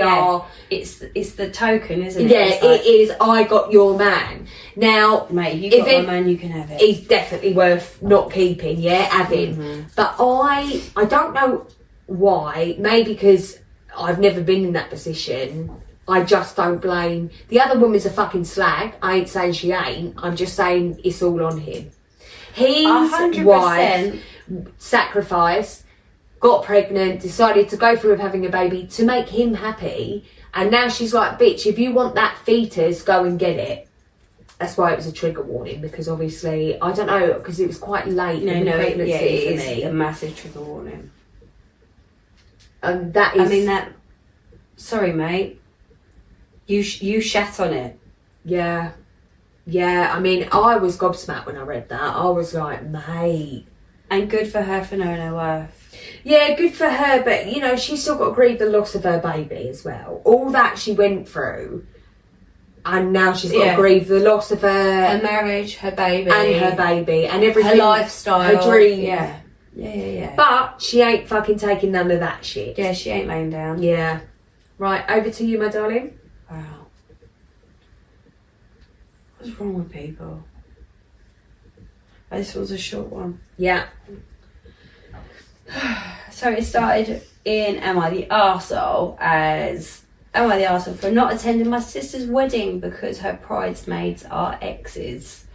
are. It's the token, isn't it? Yeah, It's like, it is. I got your man. Now, mate, you if got it- my man, you can have it. he's definitely worth not keeping. Yeah, having. But I don't know why. Maybe because I've never been in that position. I just don't blame. The other woman's a fucking slag. I ain't saying she ain't. I'm just saying it's all on him. His 100%. wife sacrificed, got pregnant, decided to go through with having a baby to make him happy. And now she's like, bitch, if you want that fetus, go and get it. That's why it was a trigger warning, because obviously, I don't know, because it was quite late in the pregnancy it for is me. a massive trigger warning. And that is... I mean, that... Sorry, mate. You shat on it. Yeah. Yeah, I mean, I was gobsmacked when I read that. I was like, mate. And good for her for knowing her worth. Yeah, good for her, but, you know, she's still got to grieve the loss of her baby as well. All that she went through, and now she's got to grieve the loss of Her marriage, her baby. and her baby, and everything. Her lifestyle. Her dream. Yeah. But she ain't fucking taking none of that shit. Yeah, she ain't laying down. Yeah. Right, over to you, my darling. Wow. What's wrong with people? This was a short one. Yeah. So it started in Am I the Arsehole as Am I the Arsehole for not attending my sister's wedding because her bridesmaids are exes.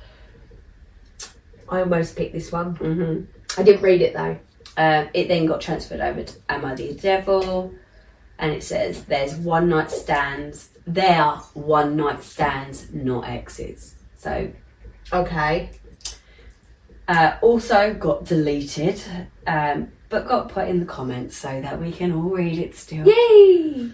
I almost picked this one. Mm-hmm. I didn't read it though. It then got transferred over to Am I the Devil? And it says there's one night stands. They are one night stands, not exes. So Okay. also got deleted, but got put in the comments so that we can all read it still. Yay!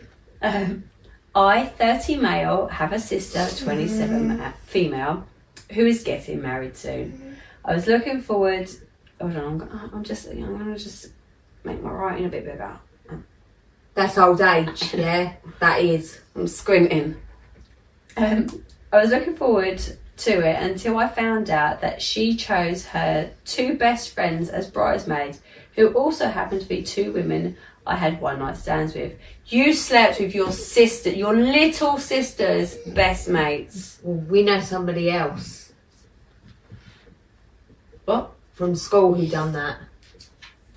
I, 30 male, have a sister, 27 female, who is getting married soon. I was looking forward. Hold on, I'm gonna just make my writing a bit bigger. That's old age, yeah, that is. I'm squinting. I was looking forward to it until I found out that she chose her 2 best friends as bridesmaids, who also happened to be 2 women I had one night stands with. You slept with your sister, your little sister's best mates. Well, we know somebody else What? from school who done that.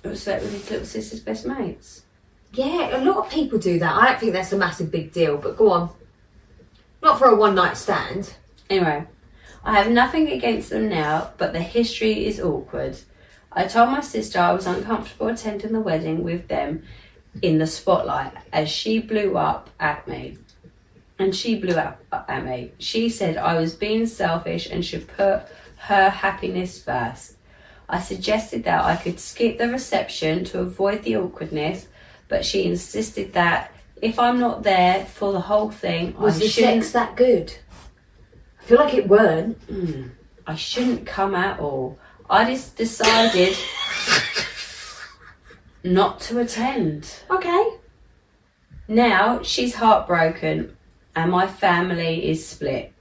You slept with his little sister's best mates? Yeah, a lot of people do that. I don't think that's a massive big deal, but go on. Not for a one night stand. Anyway, I have nothing against them now, but the history is awkward. I told my sister I was uncomfortable attending the wedding with them in the spotlight as she blew up at me. She said I was being selfish and should put her happiness first. I suggested that I could skip the reception to avoid the awkwardness, but she insisted that if I'm not there for the whole thing, Was the sex that good? I feel like it weren't. I shouldn't come at all. I just decided not to attend. Okay. Now she's heartbroken and my family is split.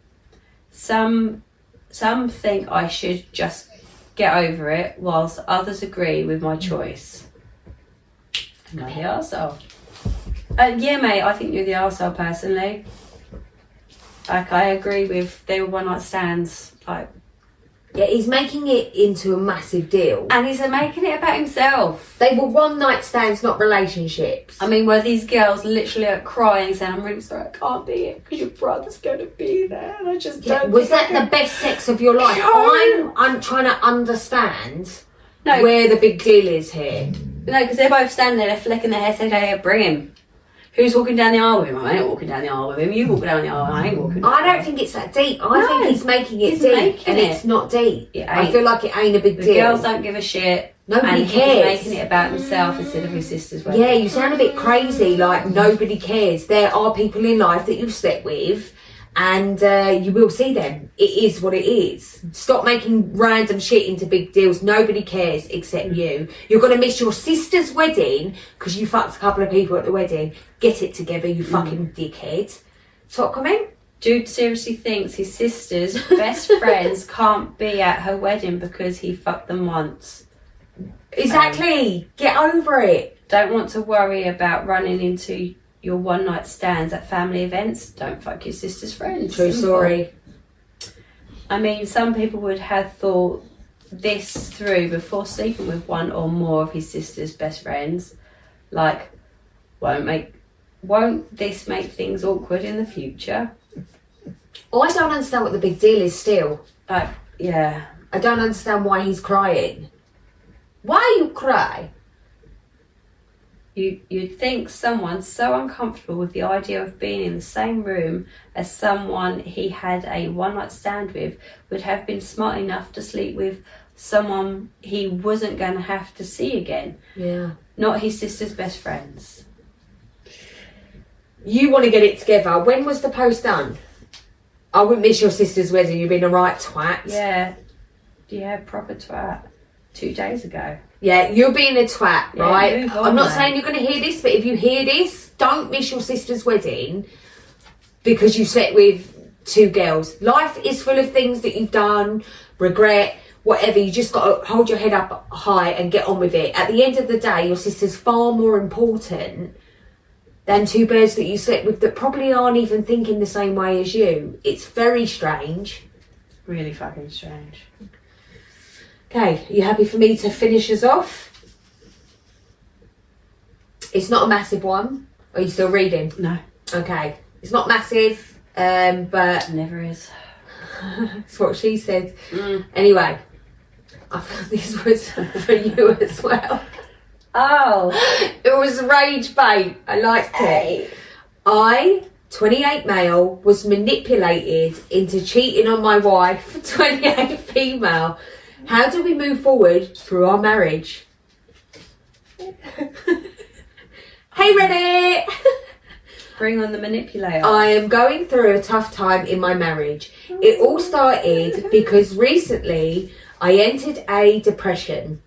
Some think I should just get over it, whilst others agree with my choice. Am I the arsehole? Yeah, mate, I think you're the arsehole personally. Like, I agree with, they were one night stands, like. Yeah, he's making it into a massive deal. And he's making it about himself. They were one night stands, not relationships. I mean, where these girls literally are crying, saying, I'm really sorry I can't be here because your brother's going to be there. And I just don't Was think that the best sex of your life? No. I'm trying to understand where the big deal is here. No, because they're both standing there, they're flicking their hair, saying, hey, bring him. Who's walking down the aisle with him? I ain't walking down the aisle with him. You walk down the aisle, I ain't walking down I don't think it's that deep. I think he's making it deep, and it's not deep. I feel like it ain't a big The deal. girls don't give a shit. Nobody and cares. He's making it about himself instead of his sister's wedding. Yeah, you sound a bit crazy, like nobody cares. There are people in life that you've slept with, and you will see them. It is what it is. Stop making random shit into big deals. Nobody cares except you. You're going to miss your sister's wedding because you fucked a couple of people at the wedding. Get it together, you fucking dickhead. Stop coming. Jude seriously thinks his sister's best friends can't be at her wedding because he fucked them once. Exactly. Get over it. Don't want to worry about running into your one night stands at family events. Don't fuck your sister's friends. True story. I mean, some people would have thought this through before sleeping with one or more of his sister's best friends. Like, won't this make things awkward in the future? I don't understand what the big deal is still. Like, yeah. I don't understand why he's crying. Why you cry? You'd think someone so uncomfortable with the idea of being in the same room as someone he had a one-night stand with would have been smart enough to sleep with someone he wasn't going to have to see again. Yeah. Not his sister's best friends. You want to get it together. When was the post done? I wouldn't miss your sister's wedding. You've been a right twat. Yeah, proper twat. 2 days ago. Yeah, you're being a twat, Yeah, right? move on, I'm not mate. saying you're going to hear this, but if you hear this, don't miss your sister's wedding because you slept with 2 girls. Life is full of things that you've done, regret, whatever. You just got to hold your head up high and get on with it. At the end of the day, your sister's far more important than 2 birds that you slept with that probably aren't even thinking the same way as you. It's very strange. Really fucking strange. Okay, are you happy for me to finish us off? It's not a massive one. Are you still reading? No. Okay. It's not massive, but Never is. that's what she said. Anyway, I thought this was for you as well. Oh. It was rage bait. I liked it. I, 28 male, was manipulated into cheating on my wife, 28 female. How do we move forward through our marriage? Hey Reddit! Bring on the manipulator. I am going through a tough time in my marriage. It all started because recently I entered a depression.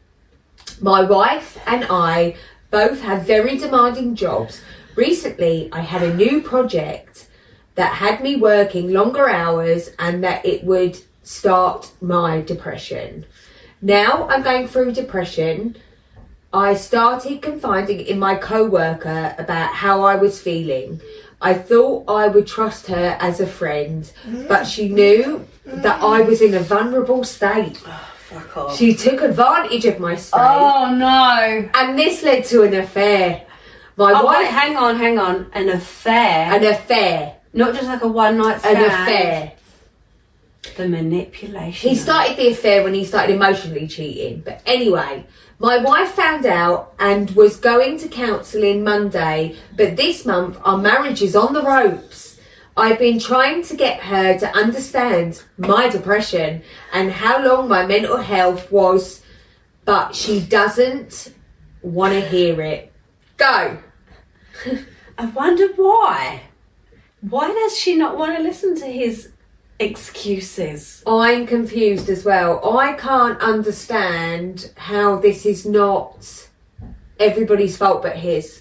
My wife and I both have very demanding jobs. Recently, I had a new project that had me working longer hours and that it would start my depression. Now I'm going through depression. I started confiding in my co-worker about how I was feeling. I thought I would trust her as a friend, but she knew that I was in a vulnerable state. Fuck off. She took advantage of my state, Oh no. and this led to an affair. My Oh, wife, wait, hang on. An affair. an affair, Not just like a one night stand. an affair. The manipulation. He started the affair when he started emotionally cheating. But anyway, my wife found out and was going to counselling Monday, but this month our marriage is on the ropes. I've been trying to get her to understand my depression and how long my mental health was, but she doesn't want to hear it. Go. I wonder why. Why does she not want to listen to his excuses? I'm confused as well. I can't understand how this is not everybody's fault but his.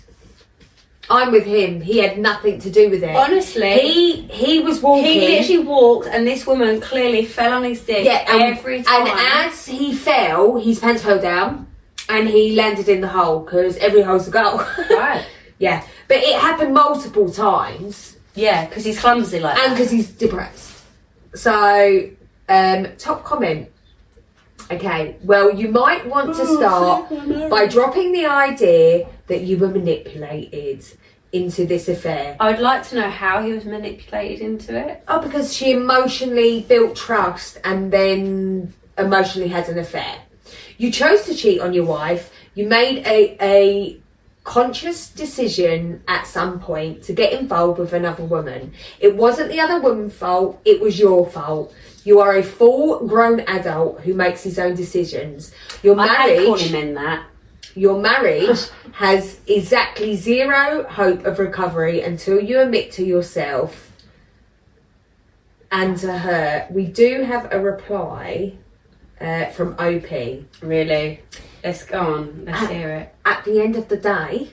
I'm with him. He had nothing to do with it. Honestly, he was walking. he literally walked, and this woman clearly fell on his dick every time. And as he fell, his pants fell down, and he landed in the hole because every hole's a goal. Right. Yeah, but it happened multiple times, Yeah, because he's clumsy like and that. because he's depressed. So, top comment. Okay, well, you might want to start by dropping the idea that you were manipulated into this affair. I would like to know how he was manipulated into it. Oh, because she emotionally built trust and then emotionally had an affair. You chose to cheat on your wife. You made a conscious decision at some point to get involved with another woman. It wasn't the other woman's fault, it was your fault. You are a full grown adult who makes his own decisions. Your I hate calling marriage, men that. your marriage has exactly zero hope of recovery until you admit to yourself and to her. We do have a reply from OP. Really? Let's go on. Let's hear it. At the end of the day,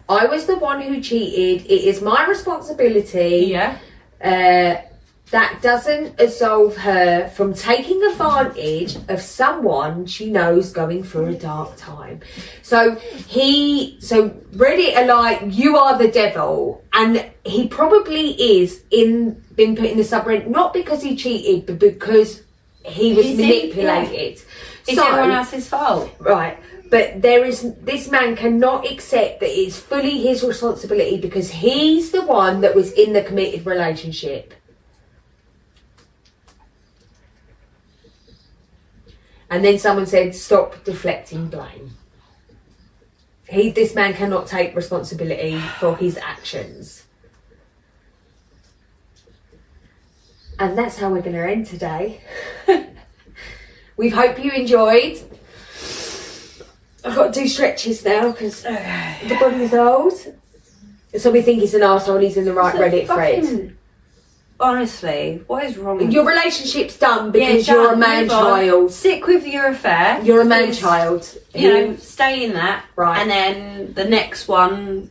I was the one who cheated. It is my responsibility. Yeah. That doesn't absolve her from taking advantage of someone she knows going through a dark time. So Reddit are like, you are the devil, and he probably been put in the subreddit not because he cheated, but because he was manipulated. It's everyone else's fault. Right. But this man cannot accept that it's fully his responsibility because he's the one that was in the committed relationship. And then someone said, stop deflecting blame. This man cannot take responsibility for his actions. And that's how we're going to end today. We hope you enjoyed. I've got to do stretches now because the body's old. So we think he's an arsehole, he's in the right Reddit thread. Honestly, what is wrong with Your relationship's done because Yeah, you're a done, man move on. child. Stick with your affair. You're a man Because, child. You know, stay in that. Right. And then the next one.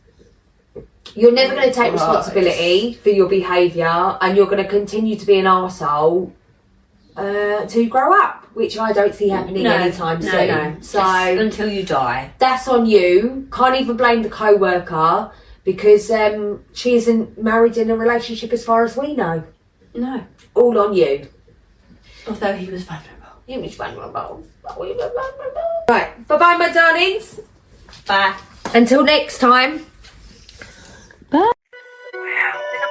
You're never going to take Right. responsibility for your behaviour and you're going to continue to be an arsehole to grow up, which I don't see happening anytime soon. No. So Just until you die. that's on you. Can't even blame the co-worker because she isn't married in a relationship as far as we know. No. All on you. Although he was vulnerable. You was vulnerable. Right, bye-bye my darlings. Bye. Until next time. Wow.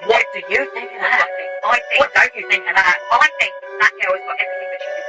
What do you think of that? I think. What don't you think of that? I think that girl has got everything that she